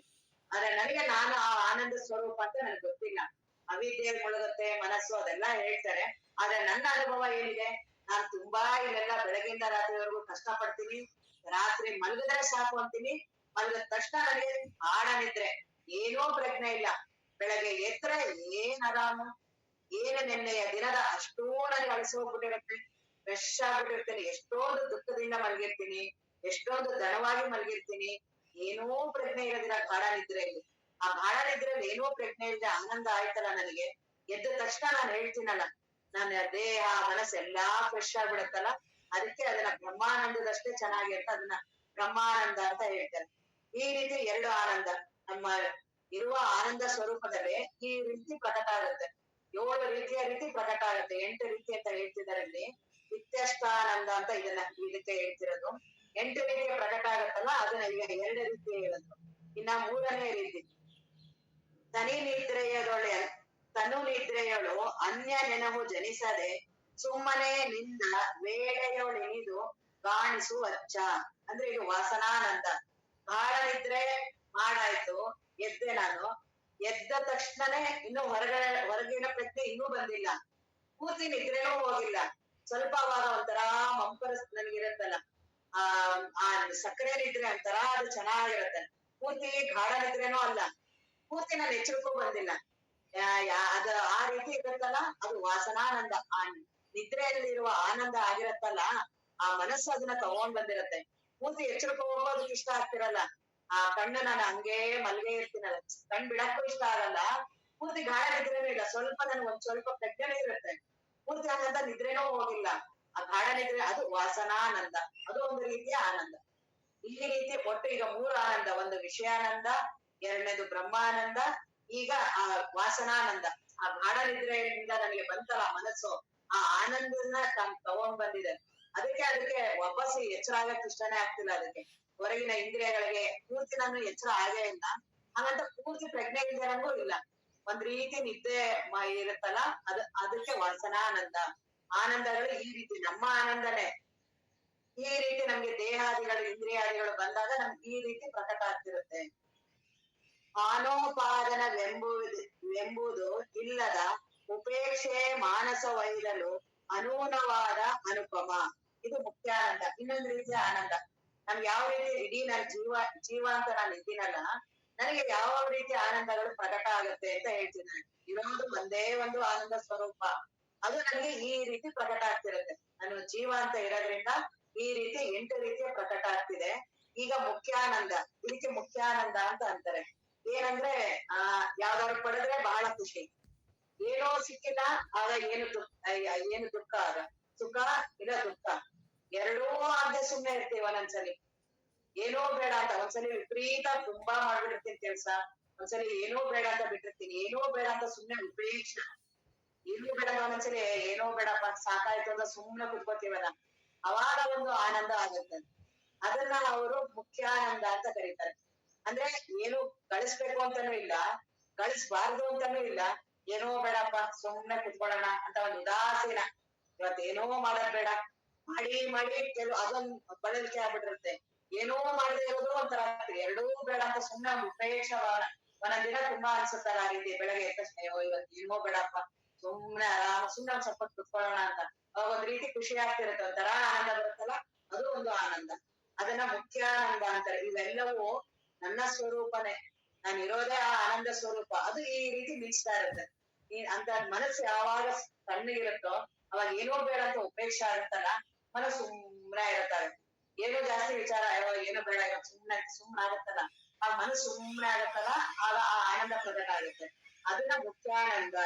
ಆದ್ರೆ ನನಗೆ ನಾನು ಆ ಆನಂದ ಸ್ವರೂಪ ಅಂತ ನನಗೆ ಗೊತ್ತಿಲ್ಲ. ಅವಿದ್ಯೆ ಮುಳುಗುತ್ತೆ ಮನಸ್ಸು ಅದೆಲ್ಲ ಹೇಳ್ತಾರೆ. ಆದ್ರೆ ನನ್ನ ಅನುಭವ ಏನಿದೆ, ನಾನ್ ತುಂಬಾ ಇಲ್ಲೆಲ್ಲ ಬೆಳಗಿಂದ ರಾತ್ರಿವರೆಗೂ ಕಷ್ಟ ಪಡ್ತೀನಿ. ರಾತ್ರಿ ಮಲಗಿದ್ರೆ ಸಾಕು ಅಂತೀನಿ, ಮಲಗಿದ ತಕ್ಷಣ ನನಗೆ ಆಡ ನಿದ್ರೆ, ಏನೋ ಪ್ರಜ್ಞೆ ಇಲ್ಲ. ಬೆಳಗ್ಗೆ ಎದ್ರೆ ಏನ್ ಆರಾಮು, ಏನು ನಿನ್ನೆಯ ದಿನದ ಅಷ್ಟೂ ನನಗೆ ಅಳಿಸಿ ಹೋಗ್ಬಿಟ್ಟಿರುತ್ತೆ, ಫ್ರೆಶ್ ಆಗ್ಬಿಟ್ಟಿರ್ತೀನಿ. ಎಷ್ಟೊಂದು ದುಃಖದಿಂದ ಮಲಗಿರ್ತೀನಿ, ಎಷ್ಟೊಂದು ದಣವಾಗಿ ಮಲಗಿರ್ತೀನಿ, ಏನೋ ಪ್ರಜ್ಞೆ ಇರೋದಿಲ್ಲ ಗಾಢ ನಿದ್ರೆಯಲ್ಲಿ. ಆ ಗಾಢ ನಿದ್ರೆಯಲ್ಲಿ ಏನೋ ಪ್ರಜ್ಞೆ ಇಲ್ಲದೆ ಆನಂದ ಆಯ್ತಲ್ಲ ನನಗೆ. ಎದ್ದ ತಕ್ಷಣ ನಾನು ಹೇಳ್ತೀನಲ್ಲ, ನನ್ನ ದೇಹ ಮನಸ್ಸು ಎಲ್ಲಾ ಫ್ರೆಶ್ ಆಗ್ಬಿಡತ್ತಲ್ಲ, ಅದಕ್ಕೆ ಅದನ್ನ ಬ್ರಹ್ಮಾನಂದದಷ್ಟೇ ಚೆನ್ನಾಗಿ ಅಂತ ಅದನ್ನ ಬ್ರಹ್ಮಾನಂದ ಅಂತ ಹೇಳ್ತಾರೆ. ಈ ರೀತಿ ಎರಡು ಆನಂದ ನಮ್ಮ ಇರುವ ಆನಂದ ಸ್ವರೂಪದಲ್ಲೇ ಈ ರೀತಿ ಪ್ರಕಟ ಆಗುತ್ತೆ. 7 ರೀತಿಯ ರೀತಿ ಪ್ರಕಟ ಆಗುತ್ತೆ. 8 ರೀತಿ ಅಂತ ಹೇಳ್ತಿದ್ದಾರೆ ಇಲ್ಲಿ. ನಿತ್ಯಷ್ಟಾನಂದ ಅಂತ ಇದಕ್ಕೆ ಹೇಳ್ತಿರೋದು. 8 ರೀತಿಯ ಪ್ರಕಟ ಆಗತ್ತಲ್ಲ, ಅದನ್ನ ಈಗ 2 ರೀತಿ ಹೇಳಿದ್ರು. ಇನ್ನ 3ನೇ ರೀತಿ ತನಿ ನಿದ್ರೆಯದೊಳೆ ತನು ನಿದ್ರೆಯೊಳು ಅನ್ಯ ನೆನಹು ಜನಿಸದೆ ಸುಮ್ಮನೆ ನಿಂದ ವೇಳೆಯೊಳಿನಿದು ಕಾಣಿಸುವಚ್ಚ. ಅಂದ್ರೆ ಇದು ವಾಸನಾನಂದ. ಬಹಳ ನಿದ್ರೆ ಮಾಡಾಯ್ತು, ಎದ್ದೆ ನಾನು. ಎದ್ದ ತಕ್ಷಣನೇ ಇನ್ನು ಹೊರಗಿನ ಪ್ರಜ್ಞೆ ಇನ್ನೂ ಬಂದಿಲ್ಲ, ಪೂರ್ತಿ ನಿದ್ರೆನೂ ಹೋಗಿಲ್ಲ. ಸ್ವಲ್ಪ ಅವಾಗ ಒಂಥರ ಮಂಪರಸ್ ನನ್ಗಿರತ್ತಲ್ಲ, ಆ ಆ ಸಕ್ಕರೆ ನಿದ್ರೆ ಅಂತಾರ, ಅದು ಚೆನ್ನಾಗಿರತ್ತೆ. ಪೂರ್ತಿ ಗಾಢ ನಿದ್ರೆನೂ ಅಲ್ಲ, ಪೂರ್ತಿ ನಾನು ಎಚ್ಚರಿಕೂ ಬಂದಿಲ್ಲ. ಅದ ಆ ರೀತಿ ಇರುತ್ತಲ್ಲ, ಅದು ವಾಸನಾನಂದ. ಆ ನಿದ್ರೆಯಲ್ಲಿರುವ ಆನಂದ ಆಗಿರತ್ತಲ್ಲ, ಆ ಮನಸ್ಸು ಅದನ್ನ ತಗೊಂಡ್ ಬಂದಿರತ್ತೆ. ಪೂರ್ತಿ ಎಚ್ಚರಿಕೆ ಹೋಗೋದಕ್ಕೆ ಇಷ್ಟ ಆಗ್ತಿರಲ್ಲ. ಆ ಕಣ್ಣು ನಾನು ಹಂಗೇ ಮಲ್ಗೆ ಇರ್ತೀನಲ್ಲ, ಕಣ್ ಬಿಡಕ್ಕೂ ಇಷ್ಟ ಆಗಲ್ಲ. ಪೂರ್ತಿ ಗಾಢ ನಿದ್ರೆನೂ ಇಲ್ಲ, ಸ್ವಲ್ಪ ನನ್ಗೆ ಒಂದ್ ಸ್ವಲ್ಪ ಪ್ರಜ್ಞೆ ಇರುತ್ತೆ, ಪೂರ್ತಿ ಹಂಗಂತ ನಿದ್ರೆನೂ ಹೋಗಿಲ್ಲ. ಆ ಗಾಢ ನಿದ್ರೆ ಅದು ವಾಸನಾನಂದ, ಅದು ಒಂದು ರೀತಿಯ ಆನಂದ. ಈ ರೀತಿ ಒಟ್ಟು ಈಗ ಮೂರು ಆನಂದ, ಒಂದು ವಿಷಯಾನಂದ, ಎರಡನೇದು ಬ್ರಹ್ಮಾನಂದ, ಈಗ ಆ ವಾಸನಾನಂದ. ಆ ಗಾಢ ನಿದ್ರೆಯಿಂದ ನನಗೆ ಬಂತಲ್ಲ ಮನಸ್ಸು, ಆ ಆನಂದನ ತಗೊಂಡ್ ಬಂದಿದೆ. ಅದಕ್ಕೆ ವಾಪಸ್ ಎಚ್ಚರ ಆಗಕ್ ಇಷ್ಟನೇ ಆಗ್ತಿಲ್ಲ. ಅದಕ್ಕೆ ಹೊರಗಿನ ಇಂದ್ರಿಯಗಳಿಗೆ ಪೂರ್ತಿ ನಾನು ಎಚ್ಚರ ಆಗೇ ಇಲ್ಲ, ಹಾಗಂತ ಪೂರ್ತಿ ಪ್ರಜ್ಞೆ ಇಲ್ದಿರಂಗೂ ಇಲ್ಲ, ಒಂದ್ ರೀತಿ ನಿದ್ದೆ ಇರುತ್ತಲ್ಲ, ಅದಕ್ಕೆ ವಾಸನಾನಂದ. ಆನಂದಗಳು ಈ ರೀತಿ ನಮ್ಮ ಆನಂದನೇ ಈ ರೀತಿ ನಮ್ಗೆ ದೇಹಾದಿಗಳು ಇಂದ್ರಿಯಾದಿಗಳು ಬಂದಾಗ ನಮ್ಗೆ ಈ ರೀತಿ ಪ್ರಕಟ ಆಗ್ತಿರುತ್ತೆ. ಆನೋಪಾದನವೆಂಬುದು ಇಲ್ಲದ ಉಪೇಕ್ಷೆ ಮಾನಸ ವೈರಲು ಅನೂನವಾದ ಅನುಪಮ. ಇದು ಮುಖ್ಯಾನಂದ. ಇನ್ನೊಂದು ರೀತಿಯ ಆನಂದ, ನಮ್ಗೆ ಯಾವ ರೀತಿ ಇಡೀ ನನ್ ಜೀವ ಅಂತ ನಾನು ಇದ್ದೀನಲ್ಲ, ನನಗೆ ಯಾವ ರೀತಿ ಆನಂದಗಳು ಪ್ರಕಟ ಆಗುತ್ತೆ ಅಂತ ಹೇಳ್ತೀನಿ. ಇರೋದು ಒಂದೇ ಒಂದು ಆನಂದ ಸ್ವರೂಪ, ಅದು ನನಗೆ ಈ ರೀತಿ ಪ್ರಕಟ ಆಗ್ತಿರುತ್ತೆ. ನಾನು ಜೀವ ಅಂತ ಇರೋದ್ರಿಂದ ಈ ರೀತಿ 8 ರೀತಿಯ ಪ್ರಕಟ ಆಗ್ತಿದೆ. ಈಗ ಮುಖ್ಯಾನಂದ, ಇದಕ್ಕೆ ಮುಖ್ಯಾನಂದ ಅಂತ ಅಂತಾರೆ. ಏನಂದ್ರೆ ಯಾವ್ದಾದ್ರು ಪಡೆದ್ರೆ ಬಹಳ ಖುಷಿ, ಏನೋ ಸಿಕ್ಕಿಲ್ಲ ಆಗ ಏನು ದುಃಖ, ಆಗ ಸುಖ ಇಲ್ಲ ದುಃಖ ಎರಡೂ ಆಗದೆ ಸುಮ್ನೆ ಇರ್ತೀವಿ. ಒಂದೊಂದ್ಸಲಿ ಏನೋ ಬೇಡ ಅಂತ, ಒಂದ್ಸಲಿ ವಿಪರೀತ ತುಂಬಾ ಮಾಡ್ಬಿಟ್ಟಿರ್ತೀನಿ ಕೆಲ್ಸ, ಒಂದ್ಸಲಿ ಏನೋ ಬೇಡ ಅಂತ ಬಿಟ್ಟಿರ್ತೀನಿ, ಏನೋ ಬೇಡ ಅಂತ ಸುಮ್ನೆ ಉಪೇಕ್ಷ, ಏನೂ ಬೇಡ. ಒಂದೊಂದ್ಸಲಿ ಏನೋ ಬೇಡಪ್ಪ ಸಾಕಾಯ್ತು ಅಂತ ಸುಮ್ನೆ ಕುತ್ಕೋತೀವಲ್ಲ, ಅವಾಗ ಒಂದು ಆನಂದ ಆಗುತ್ತೆ. ಅದನ್ನ ಅವರು ಮುಖ್ಯಾನಂದ ಅಂತ ಕರೀತಾರೆ. ಅಂದ್ರೆ ಏನು ಗಳಿಸ್ಬೇಕು ಅಂತಾನೂ ಇಲ್ಲ, ಗಳಿಸ್ಬಾರ್ದು ಅಂತಾನೂ ಇಲ್ಲ, ಏನೋ ಬೇಡಪ್ಪ ಸುಮ್ನೆ ಕುತ್ಕೊಳ್ಳೋಣ ಅಂತ ಒಂದು ಉದಾಸೀನ. ಇವತ್ತೇನೋ ಮಾಡೋದ್ ಬೇಡ, ಮಾಡಿ ಅದೊಂದು ಬಳಲಿಕೆ ಆಗ್ಬಿಟ್ಟಿರುತ್ತೆ. ಏನೋ ಮಾಡದೆ ಇರೋದು ಒಂಥರ ಎರಡೂ ಬೇಡ ಅಂತ ಸುಮ್ನೆ ಉಪೇಕ್ಷ ಭಾವನ. ಒಂದೊಂದ್ ದಿನ ತುಂಬಾ ಅನ್ಸುತ್ತಲ್ಲ ಆ ರೀತಿ, ಬೆಳಗ್ಗೆ ಎದ್ದ ತಕ್ಷಣ ಇವತ್ತು ಏನೋ ಬೇಡಪ್ಪ ಸುಮ್ನೆ ಆರಾಮ ಸುಮ್ನೆ ಒಂದ್ ಸ್ವಲ್ಪ ಕುತ್ಕೊಳ್ಳೋಣ ಅಂತ, ಅವಾಗ ಒಂದ್ ರೀತಿ ಖುಷಿ ಆಗ್ತಿರುತ್ತೆ, ಒಂಥರ ಆನಂದ ಬರುತ್ತಲ್ಲ, ಅದು ಒಂದು ಆನಂದ. ಅದನ್ನ ಮುಖ್ಯಾನಂದ ಅಂತಾರೆ. ಇವೆಲ್ಲವೂ ನನ್ನ ಸ್ವರೂಪನೇ, ನಾನು ಇರೋದೇ ಆ ಆನಂದ ಸ್ವರೂಪ, ಅದು ಈ ರೀತಿ ಮಿಚ್ತಾ ಇರುತ್ತೆ. ಅಂತ ಮನಸ್ಸು ಯಾವಾಗ ತಣ್ಣಗಿರುತ್ತೋ ಅವಾಗ ಏನೋ ಬೇಡ ಅಂತ ಉಪೇಕ್ಷೆ ಆಗುತ್ತಲ್ಲ, ಮನಸ್ಸು ಸುಮ್ನೆ ಇರುತ್ತಾರೆ. ಏನೋ ಜಾಸ್ತಿ ವಿಚಾರ ಏನೋ ಬೇಡ ಸುಮ್ನೆ ಆಗುತ್ತಲ್ಲ, ಆ ಮನಸ್ಸು ಸುಮ್ನೆ ಆಗುತ್ತಲ್ಲ, ಆಗ ಆ ಆನಂದ ಪ್ರಕಟ ಆಗುತ್ತೆ. ಅದನ್ನ ಮುಖ್ಯಾನಂದ.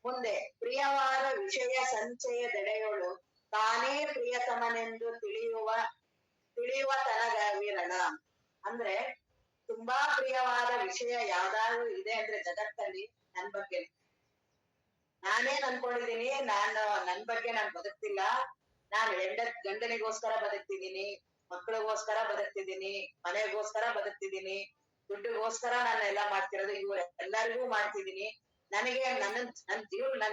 ಮುಂದೆ ಪ್ರಿಯವಾದ ವಿಷಯ ಸಂಚಯದೆಡೆಯೋಳು ತಾನೇ ಪ್ರಿಯತಮನೆಂದು ತಿಳಿಯುವ ತನಗ ವಿರಳ. ಅಂದ್ರೆ ತುಂಬಾ ಪ್ರಿಯವಾದ ವಿಷಯ ಯಾವ್ದಾದ್ರು ಇದೆ ಅಂದ್ರೆ ಜಗತ್ತಲ್ಲಿ ನನ್ ಬಗ್ಗೆ ನಾನೇನ್ ಅನ್ಕೊಂಡಿದೀನಿ, ನನ್ ಬಗ್ಗೆ ನಾನ್ ಬದುಕ್ತಿಲ್ಲ, ನಾನ್ ಗಂಡನಿಗೋಸ್ಕರ ಬದುಕ್ತಿದ್ದೀನಿ, ಮಕ್ಕಳಿಗೋಸ್ಕರ ಬದುಕ್ತಿದ್ದೀನಿ, ಮನೆಗೋಸ್ಕರ ಬದುಕ್ತಿದ್ದೀನಿ, ದುಡ್ಡಿಗೋಸ್ಕರ ನಾನು ಎಲ್ಲ ಮಾಡ್ತಿರೋದು, ಇವ್ರ ಎಲ್ಲರಿಗೂ ಮಾಡ್ತಿದ್ದೀನಿ. ನನಗೆ ನನ್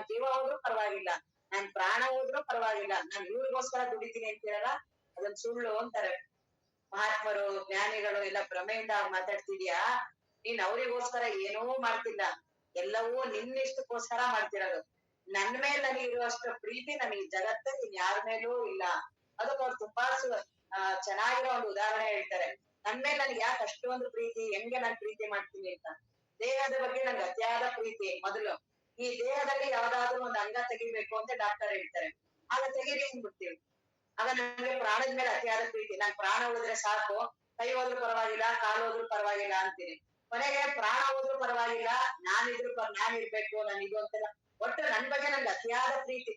ಜೀವ ಹೋದ್ರೂ ಪರವಾಗಿಲ್ಲ, ನನ್ ಪ್ರಾಣ ಹೋದ್ರೂ ಪರವಾಗಿಲ್ಲ, ನಾನ್ ಇವ್ರಿಗೋಸ್ಕರ ದುಡಿತೀನಿ ಅಂತೀರಲ್ಲ, ಅದನ್ ಸುಳ್ಳು ಅಂತಾರೆ ಮಹಾತ್ಮರು, ಜ್ಞಾನಿಗಳು ಎಲ್ಲ. ಭ್ರಮೆಯಿಂದ ಮಾತಾಡ್ತಿದ್ಯಾ, ನೀನ್ ಅವ್ರಿಗೋಸ್ಕರ ಏನೂ ಮಾಡ್ತಿಲ್ಲ, ಎಲ್ಲವೂ ನಿನ್ನಿಷ್ಟಕ್ಕೋಸ್ಕರ ಮಾಡ್ತಿರೋದು. ನನ್ ಮೇಲೆ ನನಗಿರುವಷ್ಟು ಪ್ರೀತಿ ನನಗೆ ಜಗತ್ತಲ್ಲಿ ಯಾರ ಮೇಲೂ ಇಲ್ಲ. ಅದಕ್ಕೆ ಅವ್ರು ತುಂಬಾ ಚೆನ್ನಾಗಿರೋ ಒಂದು ಉದಾಹರಣೆ ಹೇಳ್ತಾರೆ. ನನ್ ಮೇಲೆ ನನಗೆ ಯಾಕೆ ಅಷ್ಟೊಂದು ಪ್ರೀತಿ, ಹೆಂಗೆ ನಾನ್ ಪ್ರೀತಿ ಮಾಡ್ತೀನಿ ಅಂತ. ದೇಹದ ಬಗ್ಗೆ ನನ್ಗೆ ಅತಿಯಾದ ಪ್ರೀತಿ ಮೊದಲು. ಈ ದೇಹದಲ್ಲಿ ಯಾವ್ದಾದ್ರು ಒಂದು ಅಂಗ ತೆಗಿಬೇಕು ಅಂತ ಡಾಕ್ಟರ್ ಹೇಳ್ತಾರೆ, ಆಗ ತೆಗೀರಿ ಅಂದ್ಬಿಡ್ತೀವಿ. ಆಗ ನನ್ಗೆ ಪ್ರಾಣದ ಮೇಲೆ ಅತಿಯಾದ ಪ್ರೀತಿ, ನಾನ್ ಪ್ರಾಣ ಉಳಿದ್ರೆ ಸಾಕು, ಕೈ ಹೋದ್ರೂ ಪರವಾಗಿಲ್ಲ, ಕಾಲು ಹೋದ್ರೂ ಪರವಾಗಿಲ್ಲ ಅಂತೀನಿ. ಕೊನೆಗೆ ಪ್ರಾಣ ಹೋದ್ರೂ ಪರವಾಗಿಲ್ಲ, ನಾನ್ ಇರ್ಬೇಕು, ನಾನು ಇದು ಅಂತೆಲ್ಲ. ಒಟ್ಟು ನನ್ ಬಗ್ಗೆ ನನ್ಗೆ ಅತಿಯಾದ ಪ್ರೀತಿ.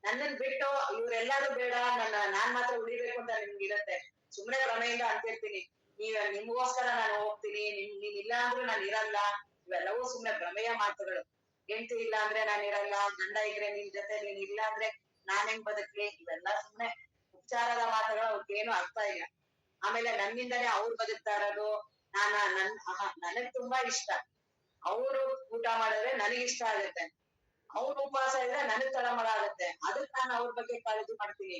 ನನ್ನನ್ ಬಿಟ್ಟು ಇವ್ರೆಲ್ಲಾರು ಬೇಡ, ನಾನ್ ಮಾತ್ರ ಉಳಿಬೇಕು ಅಂತ ನಿಮ್ಗಿರತ್ತೆ. ಸುಮ್ನೆ ಭ್ರಮೆಯಿಂದ ಅಂತಿರ್ತೀನಿ, ನಿಮ್ಗೋಸ್ಕರ ನಾನು ಹೋಗ್ತೀನಿ, ನೀನ್ ಇಲ್ಲ ಅಂದ್ರೂ ನಾನು ಇರಲ್ಲ. ಇವೆಲ್ಲವೂ ಸುಮ್ನೆ ಭ್ರಮೆಯ ಮಾತುಗಳು. ಹೆಂಡತಿ ಇಲ್ಲ ಅಂದ್ರೆ ನಾನು ಇರಲ್ಲ, ಗಂಡ ಇದ್ರೆ ನಿನ್ ಜೊತೆ, ನೀನ್ ಇಲ್ಲ ಅಂದ್ರೆ ನಾನ್ ಹೆಂಗ್ ಬದುಕ್ಲಿ, ಇವೆಲ್ಲ ಸುಮ್ನೆ ಉಪಚಾರದ ಮಾತುಗಳು, ಅವ್ರಿಗೇನು ಅರ್ಥ ಇಲ್ಲ. ಆಮೇಲೆ ನನ್ನಿಂದನೇ ಅವ್ರು ಬದುಕ್ತಾ ಇರೋದು, ನನಗ್ ತುಂಬಾ ಇಷ್ಟ, ಅವರು ಊಟ ಮಾಡಿದ್ರೆ ನನಗಿಷ್ಟ ಆಗುತ್ತೆ, ಅವ್ರ ಉಪವಾಸ ಇದ್ರೆ ನನಗ್ ತಳಮಳ ಆಗುತ್ತೆ. ಅದಕ್ ನಾನು ಅವ್ರ ಬಗ್ಗೆ ಕಾಳಜಿ ಮಾಡ್ತೀನಿ.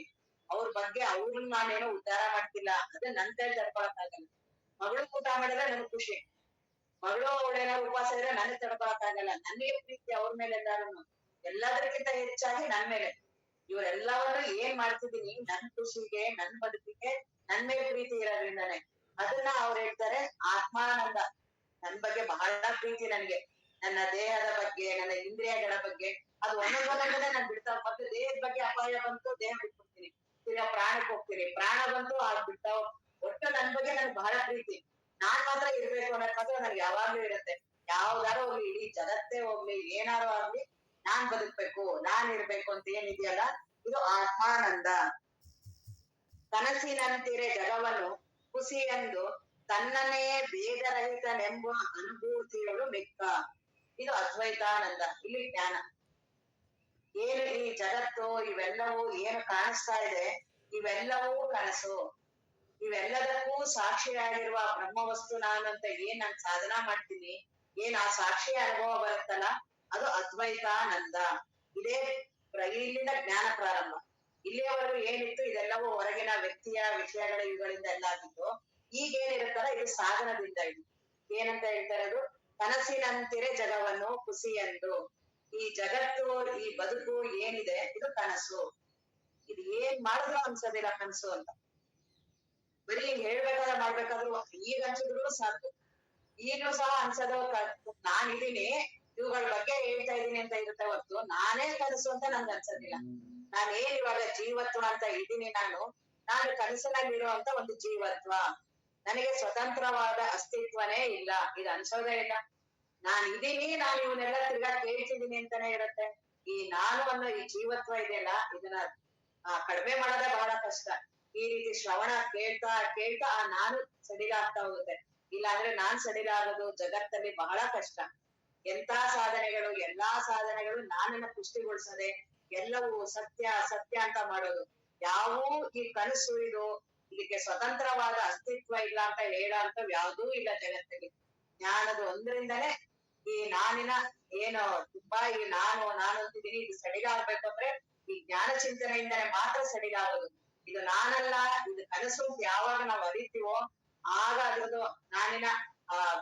ಅವ್ರ ಬಗ್ಗೆ ಅವ್ರನ್ನ ನಾನೇನೋ ಉದ್ಧಾರ ಮಾಡ್ತಿಲ್ಲ, ಅದು ನನ್ ಕೈಲಿ ತಡ್ಕೊಳಕ್ ಆಗಲ್ಲ. ಮಗಳು ಊಟ ಮಾಡಿದ್ರೆ ನನ್ಗ್ ಖುಷಿ, ಮಗಳು ಅವಳೇನಾದ್ರು ಉಪವಾಸ ಇದ್ರೆ ನನಗ್ ತಡ್ಕೊಳಕ್ ಆಗಲ್ಲ. ನನಗೆ ಪ್ರೀತಿ ಅವ್ರ ಮೇಲೆ ಎಲ್ಲದಕ್ಕಿಂತ ಹೆಚ್ಚಾಗಿ ನನ್ ಮೇಲೆ. ಇವ್ರೆಲ್ಲವನ್ನು ಏನ್ ಮಾಡ್ತಿದೀನಿ ನನ್ ಖುಷಿಗೆ, ನನ್ ಬದುಕಿಗೆ, ನನ್ ಮೇಲೆ ಪ್ರೀತಿ ಇರೋದ್ರಿಂದಾನೆ. ಅದನ್ನ ಅವ್ರು ಹೇಳ್ತಾರೆ ಆತ್ಮಾನಂದ. ನನ್ ಬಗ್ಗೆ ಬಹಳ ಪ್ರೀತಿ ನನ್ಗೆ, ನನ್ನ ದೇಹದ ಬಗ್ಗೆ, ನನ್ನ ಇಂದ್ರಿಯಗಳ ಬಗ್ಗೆ. ಅದು ಒಂದೊಂದೊಂದೊಂದನೆ ನಾನ್ ಬಿಡ್ತಾ, ಮತ್ತೆ ದೇಹದ ಬಗ್ಗೆ ಅಪಾಯ ಬಂತು ದೇಹ ಬಿಟ್ಬಿಡ್ತೀನಿ, ತಿರ್ಗಾ ಪ್ರಾಣಕ್ಕೆ ಹೋಗ್ತೀನಿ, ಪ್ರಾಣ ಬಂತು ಆಗ್ಬಿಡ್ತ. ಒಟ್ಟು ನನ್ ಬಗ್ಗೆ ನನ್ಗೆ ಬಹಳ ಪ್ರೀತಿ. ನಾನ್ ಮಾತ್ರ ಇರ್ಬೇಕು ಅನ್ನೋದ್ ಮಾತ್ರ ನನ್ಗೆ ಯಾವಾಗ್ಲೂ ಇರುತ್ತೆ. ಯಾವ್ದಾರು ಹೋಗ್ಲಿ, ಇಡೀ ಜಗತ್ತೇ ಹೋಗ್ಲಿ, ಏನಾರು ಆಗ್ಲಿ, ನಾನ್ ಬದುಕ್ಬೇಕು, ನಾನ್ ಇರ್ಬೇಕು ಅಂತ ಏನಿದೆಯಲ್ಲ, ಇದು ಆತ್ಮಾನಂದ. ಕನಸಿನಂತಿರೆ ಜಗವನ್ನು ಖುಷಿಯೆಂದು ತನ್ನನ್ನೇ ಭೇದರಹಿತನೆಂಬ ಅನುಭೂತಿಗಳು ಮೆಕ್ಕ. ಇದು ಅದ್ವೈತಾನಂದ. ಇಲ್ಲಿ ಜ್ಞಾನ. ಏನು ಈ ಜಗತ್ತು, ಇವೆಲ್ಲವೂ ಏನು ಕಾಣಿಸ್ತಾ ಇದೆ, ಇವೆಲ್ಲವೂ ಕನಸು. ಇವೆಲ್ಲದಕ್ಕೂ ಸಾಕ್ಷಿಯಾಗಿರುವ ಬ್ರಹ್ಮವಸ್ತು ನಾನು ಅಂತ ಏನ್ ನಾನ್ ಸಾಧನಾ ಮಾಡ್ತೀನಿ, ಏನ್ ಆ ಸಾಕ್ಷಿ ಅನುಭವ ಬರುತ್ತಲ್ಲ, ಅದು ಅದ್ವೈತಾನಂದ. ಇದೇ ಇಲ್ಲಿಂದ ಜ್ಞಾನ ಪ್ರಾರಂಭ. ಇಲ್ಲಿಯವರೆಗೂ ಏನಿತ್ತು ಇದೆಲ್ಲವೂ ಹೊರಗಿನ ವ್ಯಕ್ತಿಯ ವಿಷಯಗಳ ಇವುಗಳಿಂದ ಎಲ್ಲ ಆಗಿತ್ತು. ಈಗ ಏನಿರುತ್ತಲ್ಲ ಇದು ಸಾಧನದಿಂದ. ಇದು ಏನಂತ ಹೇಳ್ತಾರೆ, ಅದು ಕನಸಿನಂತಿರೆ ಜಗವನ್ನು ಖುಷಿಯೆಂದು. ಈ ಜಗತ್ತು, ಈ ಬದುಕು ಏನಿದೆ ಇದು ಕನಸು. ಇದು ಏನ್ ಮಾಡಿದ್ರು ಅನ್ಸೋದಿಲ್ಲ ಕನಸು ಅಂತ. ಬರೀ ಹೇಳ್ಬೇಕಾದ್ರೆ ಮಾಡ್ಬೇಕಾದ್ರು ಈಗ ಅನ್ಸಿದ್ರು ಸಾಕು. ಈಗ್ಲೂ ಸಹ ಅನ್ಸೋದು ನಾನಿದೀನಿ, ಇವುಗಳ ಬಗ್ಗೆ ಹೇಳ್ತಾ ಇದೀನಿ ಅಂತ ಇರುತ್ತೆ ಹೊರ್ತು ನಾನೇ ಕನಸು ಅಂತ ನನ್ಗೆ ಅನ್ಸೋದಿಲ್ಲ. ನಾನೇನ್ ಇವಾಗ ಜೀವತ್ವ ಅಂತ ಇದೀನಿ, ನಾನು ಕನಸಿನಲ್ಲಿರುವಂತ ಒಂದು ಜೀವತ್ವ. ನನಗೆ ಸ್ವತಂತ್ರವಾದ ಅಸ್ತಿತ್ವನೇ ಇಲ್ಲ, ಇದು ಅನ್ಸೋದೇ ಇಲ್ಲ. ನಾನ್ ಇದೀನಿ, ನಾನು ಇವನ್ನೆಲ್ಲ ತಿರ್ಗಾ ಕೇಳ್ತಿದೀನಿ ಅಂತಾನೆ ಇರುತ್ತೆ. ಈ ನಾನು ಅನ್ನೋ ಈ ಜೀವತ್ವ ಇದೆಯಲ್ಲ, ಇದನ್ನ ಕಡಿಮೆ ಮಾಡೋದೇ ಬಹಳ ಕಷ್ಟ. ಈ ರೀತಿ ಶ್ರವಣ ಕೇಳ್ತಾ ಕೇಳ್ತಾ ಆ ನಾನು ಸಡಿಲ ಆಗ್ತಾ ಹೋಗುತ್ತೆ. ಇಲ್ಲ ಅಂದ್ರೆ ನಾನ್ ಸಡಿಲ ಆಗೋದು ಜಗತ್ತಲ್ಲಿ ಬಹಳ ಕಷ್ಟ. ಎಂತ ಸಾಧನೆಗಳು, ಎಲ್ಲಾ ಸಾಧನೆಗಳು ನಾನನ್ನ ಪುಷ್ಟಿಗೊಳಿಸದೆ ಎಲ್ಲವೂ ಸತ್ಯ ಸತ್ಯ ಅಂತ ಮಾಡೋದು. ಯಾವೂ ಈ ಕನಸು ಇದು, ಇದಕ್ಕೆ ಸ್ವತಂತ್ರವಾದ ಅಸ್ತಿತ್ವ ಇಲ್ಲ ಅಂತ ಹೇಳೋ ಅಂತವ್ ಯಾವ್ದೂ ಇಲ್ಲ ಜಗತ್ತಿಗೆ. ಜ್ಞಾನದ ಒಂದ್ರಿಂದಲೇ ಈ ನಾನಿನ ಏನು ತುಂಬಾ ಈ ನಾನು ಅಂತಿದ್ದೀನಿ, ಇದು ಸಡಿಲ ಆಗ್ಬೇಕು ಅಂದ್ರೆ ಈ ಜ್ಞಾನ ಚಿಂತನೆಯಿಂದಲೇ ಮಾತ್ರ ಸಡಿಲ ಆಗೋದು. ಇದು ನಾನಲ್ಲ, ಇದು ಕನಸು ಅಂತ ಯಾವಾಗ ನಾವು ಅರಿತೀವೋ ಆಗ ಅದ್ರದ್ದು ನಾನಿನ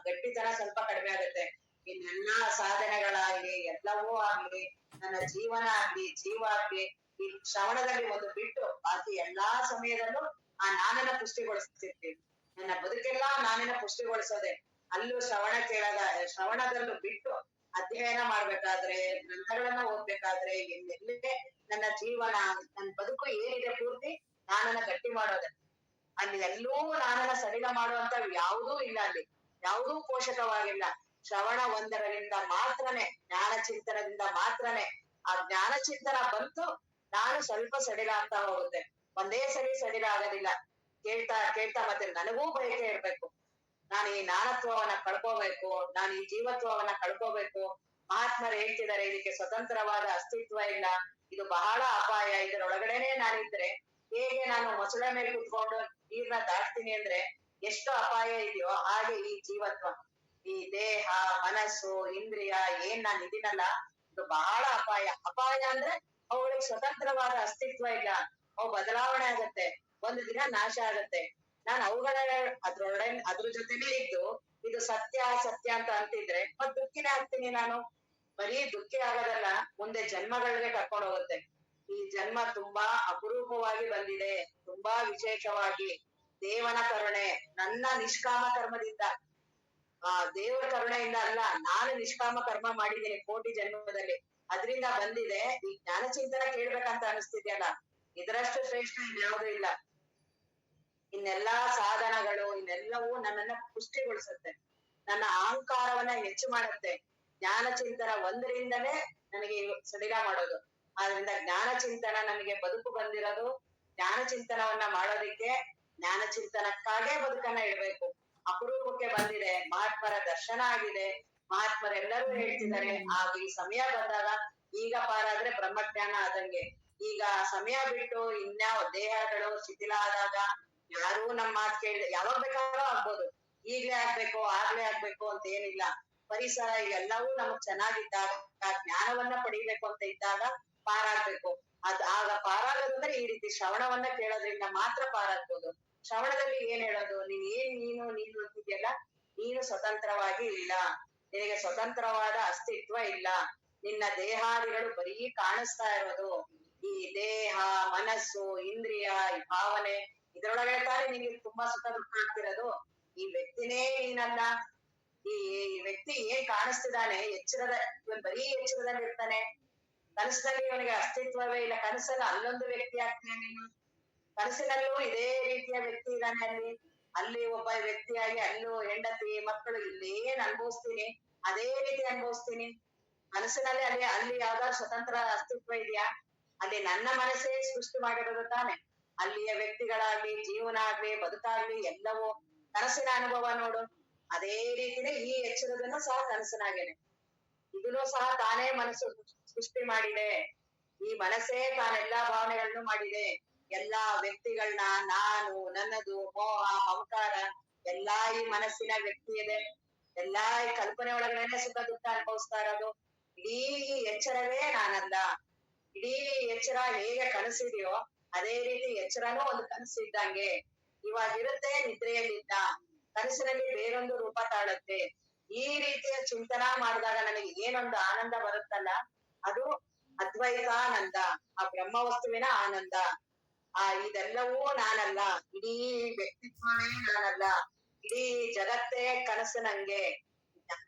ಗಟ್ಟಿತನ ಸ್ವಲ್ಪ ಕಡಿಮೆ ಆಗುತ್ತೆ. ಇನ್ನೆಲ್ಲಾ ಸಾಧನೆಗಳಾಗ್ಲಿ, ಎಲ್ಲವೂ ಆಗ್ಲಿ, ನನ್ನ ಜೀವನ ಆಗ್ಲಿ, ಜೀವ ಆಗ್ಲಿ, ಈ ಶ್ರವಣದಲ್ಲಿ ಒಂದು ಬಿಟ್ಟು ಬಾಕಿ ಎಲ್ಲಾ ಸಮಯದಲ್ಲೂ ಆ ನಾನನ್ನ ಪುಷ್ಟಿಗೊಳಿಸ್ತಿರ್ತೀವಿ. ನನ್ನ ಬದುಕೆಲ್ಲಾ ನಾನಿನ ಪುಷ್ಟಿಗೊಳಿಸೋದೆ. ಅಲ್ಲೂ ಶ್ರವಣ ಶ್ರವಣದಲ್ಲೂ ಬಿಟ್ಟು ಅಧ್ಯಯನ ಮಾಡ್ಬೇಕಾದ್ರೆ, ಗ್ರಂಥಗಳನ್ನ ಓದ್ಬೇಕಾದ್ರೆ, ಎಲ್ಲೆಲ್ಲೇ ನನ್ನ ಜೀವನ, ನನ್ನ ಬದುಕು ಏನಿದೆ ಪೂರ್ತಿ ನಾನನ್ನ ಗಟ್ಟಿ ಮಾಡೋದೆ. ಅಲ್ಲಿ ಎಲ್ಲೂ ನಾನನ್ನ ಸಡಿಲ ಮಾಡುವಂತ ಯಾವುದೂ ಇಲ್ಲ, ಅಲ್ಲಿ ಯಾವುದೂ ಪೋಷಕವಾಗಿಲ್ಲ. ಶ್ರವಣ ಒಂದರಿಂದ ಮಾತ್ರನೇ, ಜ್ಞಾನ ಚಿಂತನದಿಂದ ಮಾತ್ರನೇ. ಆ ಜ್ಞಾನ ಚಿಂತನ ಬಂತು, ನಾನು ಸ್ವಲ್ಪ ಸಡಿಲ ಆಗ್ತಾ ಹೋಗುತ್ತೆ. ಒಂದೇ ಸರಿ ಸಡಿಲ ಆಗೋದಿಲ್ಲ. ಕೇಳ್ತಾ ಕೇಳ್ತಾ ಮತ್ತೆ ನನಗೂ ಬಯಕೆ ಇರ್ಬೇಕು. ನಾನು ಈ ನಾನತ್ವವನ್ನ ಕಳ್ಕೋಬೇಕು, ನಾನು ಈ ಜೀವತ್ವವನ್ನ ಕಳ್ಕೋಬೇಕು. ಮಹಾತ್ಮರು ಹೇಳ್ತಿದ್ದಾರೆ ಇದಕ್ಕೆ ಸ್ವತಂತ್ರವಾದ ಅಸ್ತಿತ್ವ ಇಲ್ಲ, ಇದು ಬಹಳ ಅಪಾಯ. ಇದರೊಳಗಡೆನೆ ನಾನಿದ್ರೆ ಹೇಗೆ ನಾನು ಮೊಸಳೆ ಮೇಲೆ ಕುತ್ಕೊಂಡು ನೀರ್ನ ದಾಟ್ತೀನಿ ಅಂದ್ರೆ ಎಷ್ಟು ಅಪಾಯ ಇದೆಯೋ ಹಾಗೆ ಈ ಜೀವತ್ವ, ಈ ದೇಹ, ಮನಸ್ಸು, ಇಂದ್ರಿಯ ಏನ್ ನಾನು ಇದೀನಲ್ಲ, ಇದು ಬಹಳ ಅಪಾಯ. ಅಪಾಯ ಅಂದ್ರೆ ಅವುಗಳಿಗೆ ಸ್ವತಂತ್ರವಾದ ಅಸ್ತಿತ್ವ ಇಲ್ಲ. ಅವು ಬದಲಾವಣೆ ಆಗತ್ತೆ, ಒಂದು ದಿನ ನಾಶ ಆಗತ್ತೆ. ನಾನು ಅದ್ರ ಜೊತೆನೇ ಇದ್ದು ಇದು ಸತ್ಯ ಸತ್ಯ ಅಂತ ಅಂತಿದ್ರೆ ಮತ್ ದುಃಖಿನೇ ಆಗ್ತೀನಿ ನಾನು. ಬರೀ ದುಃಖಿ ಆಗೋದಲ್ಲ, ಮುಂದೆ ಜನ್ಮಗಳಿಗೆ ಕರ್ಕೊಂಡು ಹೋಗುತ್ತೆ. ಈ ಜನ್ಮ ತುಂಬಾ ಅಪರೂಪವಾಗಿ ಬಂದಿದೆ, ತುಂಬಾ ವಿಶೇಷವಾಗಿ. ದೇವನ ಕರುಣೆ, ನನ್ನ ನಿಷ್ಕಾಮ ಕರ್ಮದಿಂದ, ದೇವರ ಕರುಣೆಯಿಂದ ಅಲ್ಲ, ನಾನು ನಿಷ್ಕಾಮ ಕರ್ಮ ಮಾಡಿದ್ದೀನಿ ಕೋಟಿ ಜನ್ಮದಲ್ಲಿ, ಅದ್ರಿಂದ ಬಂದಿದೆ. ಈ ಜ್ಞಾನ ಚಿಂತನ ಕೇಳ್ಬೇಕಂತ ಅನಿಸ್ತಿದ್ಯಲ್ಲ, ಇದರಷ್ಟು ಶ್ರೇಷ್ಠ ಇನ್ಯಾವುದೂ ಇಲ್ಲ. ಇನ್ನೆಲ್ಲಾ ಸಾಧನಗಳು, ಇನ್ನೆಲ್ಲವೂ ನನ್ನನ್ನ ಪುಷ್ಟಿಗೊಳಿಸುತ್ತೆ, ನನ್ನ ಅಹಂಕಾರವನ್ನ ಹೆಚ್ಚು ಮಾಡುತ್ತೆ. ಜ್ಞಾನ ಚಿಂತನ ಒಂದರಿಂದಲೇ ನನಗೆ ಸಡಿಲ ಮಾಡೋದು. ಆದ್ರಿಂದ ಜ್ಞಾನ ಚಿಂತನ ನನಗೆ ಬದುಕು ಬಂದಿರೋದು. ಜ್ಞಾನ ಚಿಂತನವನ್ನ ಮಾಡೋದಿಕ್ಕೆ, ಜ್ಞಾನ ಚಿಂತನಕ್ಕಾಗೇ ಬದುಕನ್ನ ಇಡ್ಬೇಕು. ಅಪರೂಪಕ್ಕೆ ಬಂದಿದೆ, ಮಹಾತ್ಮರ ದರ್ಶನ ಆಗಿದೆ, ಮಹಾತ್ಮರೆಲ್ಲರೂ ಹೇಳ್ತಿದ್ದಾರೆ. ಆಗ ಈ ಸಮಯ ಬಂದಾಗ, ಈಗ ಪಾರಾದ್ರೆ ಬ್ರಹ್ಮಜ್ಞಾನ ಆದಂಗೆ. ಈಗ ಸಮಯ ಬಿಟ್ಟು ಇನ್ಯಾವ ದೇಹಗಳು ಶಿಥಿಲ ಆದಾಗ ಯಾರೂ ನಮ್ ಮಾತು ಕೇಳಿದೆ ಯಾವಾಗ ಬೇಕಾದ್ರೂ ಆಗ್ಬೋದು. ಈಗ್ಲೇ ಆಗ್ಬೇಕು ಆಗ್ಲೇ ಆಗ್ಬೇಕು ಅಂತ ಏನಿಲ್ಲ. ಪರಿಸರ ಇವೆಲ್ಲವೂ ನಮಗ್ ಚೆನ್ನಾಗಿದ್ದಾಗ ಜ್ಞಾನವನ್ನ ಪಡಿಬೇಕು ಅಂತ ಇದ್ದಾಗ ಪಾರಾಗ್ಬೇಕು. ಆಗ ಪಾರಾಗೋದಂದ್ರೆ ಈ ರೀತಿ ಶ್ರವಣವನ್ನ ಕೇಳೋದ್ರಿಂದ ಮಾತ್ರ ಪಾರಾಗ್ಬೋದು. ಶ್ರವಣದಲ್ಲಿ ಏನ್ ಹೇಳೋದು, ನೀನು ಅಂತಿದ್ಯಲ್ಲ, ನೀನು ಸ್ವತಂತ್ರವಾಗಿ ಇಲ್ಲ, ನಿನಗೆ ಸ್ವತಂತ್ರವಾದ ಅಸ್ತಿತ್ವ ಇಲ್ಲ, ನಿನ್ನ ದೇಹಾದಿಗಳು ಬರೀ ಕಾಣಿಸ್ತಾ ಇರೋದು. ಈ ದೇಹ, ಮನಸ್ಸು, ಇಂದ್ರಿಯ, ಈ ಭಾವನೆ ಇದ್ರೊಳಗೆ ತಾನೇ ನಿಂಗೆ ತುಂಬಾ ಸುಖ ದುಃಖ ಆಗ್ತಿರೋದು. ಈ ವ್ಯಕ್ತಿನೇ ನೀನಲ್ಲ. ಈ ವ್ಯಕ್ತಿ ಏನ್ ಕಾಣಿಸ್ತಿದ್ದಾನೆ, ಇವನ್ ಬರೀ ಎಚ್ಚರದಲ್ಲಿ ಇರ್ತಾನೆ, ಕನಸಲ್ಲಿ ಇವನಿಗೆ ಅಸ್ತಿತ್ವವೇ ಇಲ್ಲ. ಕನಸಲ್ಲ ಅಲ್ಲೊಂದು ವ್ಯಕ್ತಿ ಆಗ್ತಾನೆ ನೀನು, ಕನಸಿನಲ್ಲೂ ಇದೇ ರೀತಿಯ ವ್ಯಕ್ತಿ ಇದ್ದಾನೆ ಅಲ್ಲಿ ಒಬ್ಬ ವ್ಯಕ್ತಿಯಾಗಿ ಅಲ್ಲೂ ಹೆಂಡತಿ ಮಕ್ಕಳು ಇಲ್ಲಿ ಏನ್ ಅನುಭವಿಸ್ತೀನಿ ಅದೇ ರೀತಿ ಅನುಭವಿಸ್ತೀನಿ. ಮನಸ್ಸಿನಲ್ಲಿ ಅಲ್ಲಿ ಯಾವ್ದಾದ್ರು ಸ್ವತಂತ್ರ ಅಸ್ತಿತ್ವ ಇದೆಯಾ? ಅಲ್ಲಿ ನನ್ನ ಮನಸ್ಸೇ ಸೃಷ್ಟಿ ಮಾಡಿರೋದು ತಾನೆ. ಅಲ್ಲಿಯ ವ್ಯಕ್ತಿಗಳಾಗ್ಲಿ, ಜೀವನ ಆಗ್ಲಿ, ಬದುಕಾಗ್ಲಿ ಎಲ್ಲವೂ ಕನಸಿನ ಅನುಭವ ನೋಡು. ಅದೇ ರೀತಿನೇ ಈ ಎಚ್ಚರದನ್ನು ಸಹ ಕನಸಿನಾಗೇನೆ. ಇದನ್ನು ಸಹ ತಾನೇ ಮನಸ್ಸು ಸೃಷ್ಟಿ ಮಾಡಿದೆ. ಈ ಮನಸ್ಸೇ ತಾನೆಲ್ಲಾ ಭಾವನೆಗಳನ್ನು ಮಾಡಿದೆ. ಎಲ್ಲಾ ವ್ಯಕ್ತಿಗಳನ್ನ, ನಾನು, ನನ್ನದು, ಮೋಹ, ಮಮಕಾರ ಎಲ್ಲಾ ಈ ಮನಸ್ಸಿನ ವ್ಯಕ್ತಿ ಇದೆ. ಎಲ್ಲಾ ಈ ಕಲ್ಪನೆ ಒಳಗಡೆನೆ ಸುಖ ದುಃಖ ಅನುಭವಿಸ್ತಾ ಇರೋದು. ಇಡೀ ಎಚ್ಚರವೇ ನಾನಲ್ಲ. ಇಡೀ ಎಚ್ಚರ ಹೇಗೆ ಕನಸಿದೆಯೋ ಅದೇ ರೀತಿ ಎಚ್ಚರನೂ ಒಂದು ಕನಸು ಇದ್ದಂಗೆ. ಇವಾಗಿರುತ್ತೆ, ನಿದ್ರೆಯಲ್ಲಿದ್ದ, ಕನಸಿನಲ್ಲಿ ಬೇರೊಂದು ರೂಪ ತಾಳುತ್ತೆ. ಈ ರೀತಿಯ ಚಿಂತನಾ ಮಾಡಿದಾಗ ನನಗೆ ಏನೊಂದು ಆನಂದ ಬರುತ್ತಲ್ಲ, ಅದು ಅದ್ವೈತಾನಂದ, ಆ ಬ್ರಹ್ಮ ವಸ್ತುವಿನ ಆನಂದ. ಇದೆಲ್ಲವೂ ನಾನಲ್ಲ, ಇಡೀ ವ್ಯಕ್ತಿತ್ವವೇ ನಾನಲ್ಲ, ಇಡೀ ಜಗತ್ತೇ ಕನಸು. ನಂಗೆ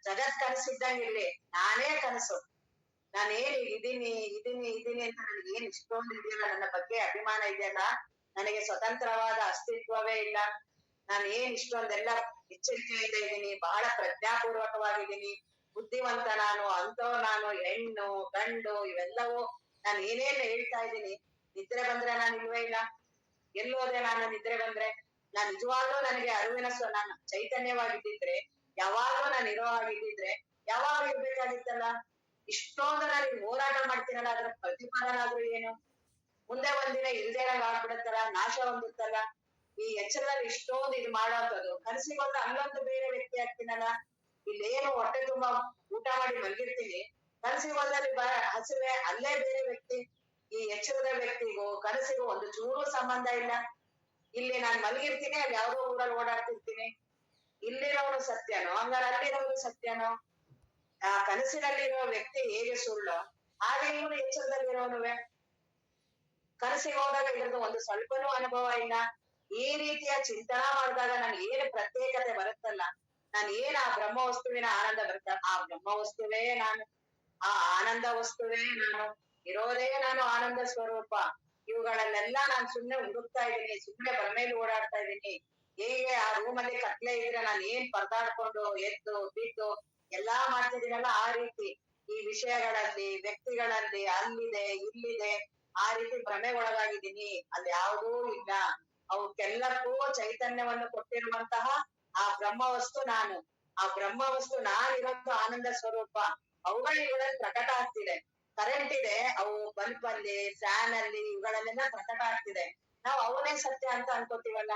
ಜಗತ್ ಕನಸಿದ್ದಂಗಿರ್ಲಿ, ನಾನೇ ಕನಸು. ನಾನೇನ್ ಇದೀನಿ ಅಂತ ನನಗೆ ಏನ್ ಇಷ್ಟೊಂದು ಇದೆಯಲ್ಲ, ನನ್ನ ಬಗ್ಗೆ ಅಭಿಮಾನ ಇದೆಯಲ್ಲ, ನನಗೆ ಸ್ವತಂತ್ರವಾದ ಅಸ್ತಿತ್ವವೇ ಇಲ್ಲ. ನಾನು ಏನ್ ಇಷ್ಟೊಂದೆಲ್ಲ ಎಚ್ಚರಿಕೆಯಿಂದ ಇದ್ದೀನಿ, ಬಹಳ ಪ್ರಜ್ಞಾಪೂರ್ವಕವಾಗಿದ್ದೀನಿ, ಬುದ್ಧಿವಂತ ನಾನು, ನಾನು, ಹೆಣ್ಣು ಗಂಡು ಇವೆಲ್ಲವೂ ನಾನು ಏನೇನ್ ಹೇಳ್ತಾ ಇದ್ದೀನಿ. ನಿದ್ರೆ ಬಂದ್ರೆ ನಾನು ಇಲ್ವೇ ಇಲ್ಲ. ಎಲ್ಲೋದೆ ನಾನು ನಿದ್ರೆ ಬಂದ್ರೆ? ನಾನ್ ನಿಜವಾಗ್ಲೂ ನನಗೆ ಅರಿವಿನ ನಾನು ಚೈತನ್ಯವಾಗಿದ್ದಿದ್ರೆ, ಯಾವಾಗ್ಲೂ ನಾನು ಇರೋ ಹಾಗಿದ್ದಿದ್ರೆ ಯಾವಾಗ ಇರ್ಬೇಕಾಗಿತ್ತಲ್ಲ. ಇಷ್ಟೊಂದು ನಾನು ಹೋರಾಟ ಮಾಡ್ತೀನಲ್ಲ, ಅದ್ರ ಪ್ರತಿಫಲನಾದ್ರೂ ಏನು? ಮುಂದೆ ಒಂದಿನ ಇಲ್ದೇನಾಗ ಆಗ್ಬಿಡತ್ತಲ್ಲ, ನಾಶ ಹೊಂದುತ್ತಲ್ಲ. ಈ ಎಚ್ಚರದಲ್ಲಿ ಇಷ್ಟೊಂದು ಇದು ಮಾಡೋಂಥದ್ದು, ಕನಸಿಗೊಂದು ಅಲ್ಲೊಂದು ಬೇರೆ ವ್ಯಕ್ತಿ ಆಗ್ತೀನಲ್ಲ. ಇಲ್ಲೇನು ಹೊಟ್ಟೆ ತುಂಬಾ ಊಟ ಮಾಡಿ ಮಲಗಿರ್ತೀನಿ, ಕನಸಿಗೊಂದಲ್ಲಿ ಹಸಿವೆ, ಅಲ್ಲೇ ಬೇರೆ ವ್ಯಕ್ತಿ. ಈ ಎಚ್ಚರದ ವ್ಯಕ್ತಿಗೂ ಕನಸಿಗೂ ಒಂದು ಚೂರು ಸಂಬಂಧ ಇಲ್ಲ. ಇಲ್ಲಿ ನಾನ್ ಮಲಗಿರ್ತೀನಿ, ಅಲ್ಲಿ ಯಾವ್ದೋ ಊರಲ್ಲಿ ಓಡಾಡ್ತಿರ್ತೀನಿ. ಇಲ್ಲಿರೋನು ಸತ್ಯನೋ, ಹಂಗಾರೆ ಅಲ್ಲಿರೋನು ಸತ್ಯನೋ? ಆ ಕನಸಿನಲ್ಲಿರೋ ವ್ಯಕ್ತಿ ಹೇಗೆ ಸುಳ್ಳು, ಹಾಗೆ ಇವನು ಎಚ್ಚರದಲ್ಲಿರೋನುವೆ. ಕನಸಿಗೆ ಹೋದಾಗ ಇದ್ರದ್ದು ಒಂದು ಸ್ವಲ್ಪನೂ ಅನುಭವ ಇಲ್ಲ. ಈ ರೀತಿಯ ಚಿಂತನಾ ಮಾಡಿದಾಗ ನನ್ ಏನು ಪ್ರತ್ಯೇಕತೆ ಬರುತ್ತಲ್ಲ, ನಾನು ಏನ್ ಆ ಬ್ರಹ್ಮ ವಸ್ತುವಿನ ಆನಂದ ಬರುತ್ತಲ್ಲ, ಆ ಬ್ರಹ್ಮ ವಸ್ತುವೇ ನಾನು, ಆ ಆನಂದ ವಸ್ತುವೇ ನಾನು, ಇರೋದೇ ನಾನು ಆನಂದ ಸ್ವರೂಪ. ಇವುಗಳನ್ನೆಲ್ಲ ನಾನು ಸುಮ್ನೆ ಹುಡುಕ್ತಾ ಇದ್ದೀನಿ, ಸುಮ್ನೆ ಭ್ರಮೇಲಿ ಓಡಾಡ್ತಾ ಇದ್ದೀನಿ. ಹೇಗೆ ಆ ರೂಮಲ್ಲಿ ಕತ್ಲೆ ಇದ್ರೆ ನಾನು ಏನ್ ಪರದಾಡ್ಕೊಂಡು ಎದ್ದು ಬಿದ್ದು ಎಲ್ಲಾ ಮಾಡ್ತಿದ್ದೀನಲ್ಲ, ಆ ರೀತಿ ಈ ವಿಷಯಗಳಲ್ಲಿ, ವ್ಯಕ್ತಿಗಳಲ್ಲಿ, ಅಲ್ಲಿದೆ ಇಲ್ಲಿದೆ, ಆ ರೀತಿ ಭ್ರಮೆ ಒಳಗಾಗಿದ್ದೀನಿ. ಅಲ್ಲಿ ಯಾವುದೂ ಇಲ್ಲ. ಅವಕ್ಕೆಲ್ಲಕ್ಕೂ ಚೈತನ್ಯವನ್ನು ಕೊಟ್ಟಿರುವಂತಹ ಆ ಬ್ರಹ್ಮ ವಸ್ತು ನಾನು. ಆ ಬ್ರಹ್ಮ ವಸ್ತು ನಾನಿರೋದು ಆನಂದ ಸ್ವರೂಪ. ಅವುಗಳಲ್ಲಿ ಪ್ರಕಟ ಆಗ್ತಿದೆ. ಕರೆಂಟ್ ಇದೆ, ಅವು ಬಲ್ಬ್ ಅಲ್ಲಿ, ಫ್ಯಾನ್ ಅಲ್ಲಿ, ಇವುಗಳಲ್ಲೆಲ್ಲ ಪ್ರಕಟ ಆಗ್ತಿದೆ. ನಾವು ಅವನೇ ಸತ್ಯ ಅಂತ ಅನ್ಕೋತೀವಲ್ಲ.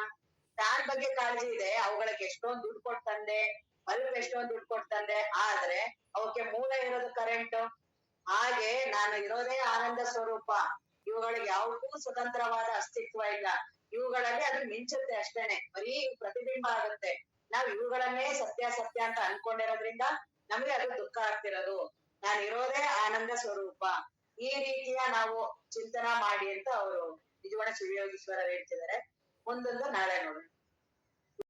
ಫ್ಯಾನ್ ಬಗ್ಗೆ ಕಾಳಜಿ ಇದೆ, ಅವುಗಳಿಗೆ ಎಷ್ಟೊಂದು ದುಡ್ಡು ಕೊಡ್ತಂದೆ, ಬಲ್ಬ್ ಎಷ್ಟೊಂದು ದುಡ್ಡು ಕೊಡ್ತಂದೆ, ಆದ್ರೆ ಅವಕ್ಕೆ ಮೂಲ ಇರೋದು ಕರೆಂಟ್. ಹಾಗೆ ನಾನು ಇರೋದೇ ಆನಂದ ಸ್ವರೂಪ. ಇವುಗಳಿಗೆ ಯಾವುದೂ ಸ್ವತಂತ್ರವಾದ ಅಸ್ತಿತ್ವ ಇಲ್ಲ. ಇವುಗಳಲ್ಲಿ ಅದು ಮಿಂಚುತ್ತೆ ಅಷ್ಟೇನೆ, ಬರೀ ಪ್ರತಿಬಿಂಬ ಆಗುತ್ತೆ. ನಾವ್ ಇವುಗಳನ್ನೇ ಸತ್ಯ ಸತ್ಯ ಅಂತ ಅನ್ಕೊಂಡಿರೋದ್ರಿಂದ ನಮ್ಗೆ ಅದು ದುಃಖ ಆಗ್ತಿರೋದು. ನಾನು ಇರೋದೇ ಆನಂದ ಸ್ವರೂಪ. ಈ ರೀತಿಯ ನಾವು ಚಿಂತನಾ ಮಾಡಿ ಅಂತ ಅವರು ನಿಜವಾದ ಶಿವಯೋಗೀಶ್ವರ ಹೇಳ್ತಿದ್ದಾರೆ. ಮುಂದೊಂದು ನಾಳೆ ನೋಡೋಣ.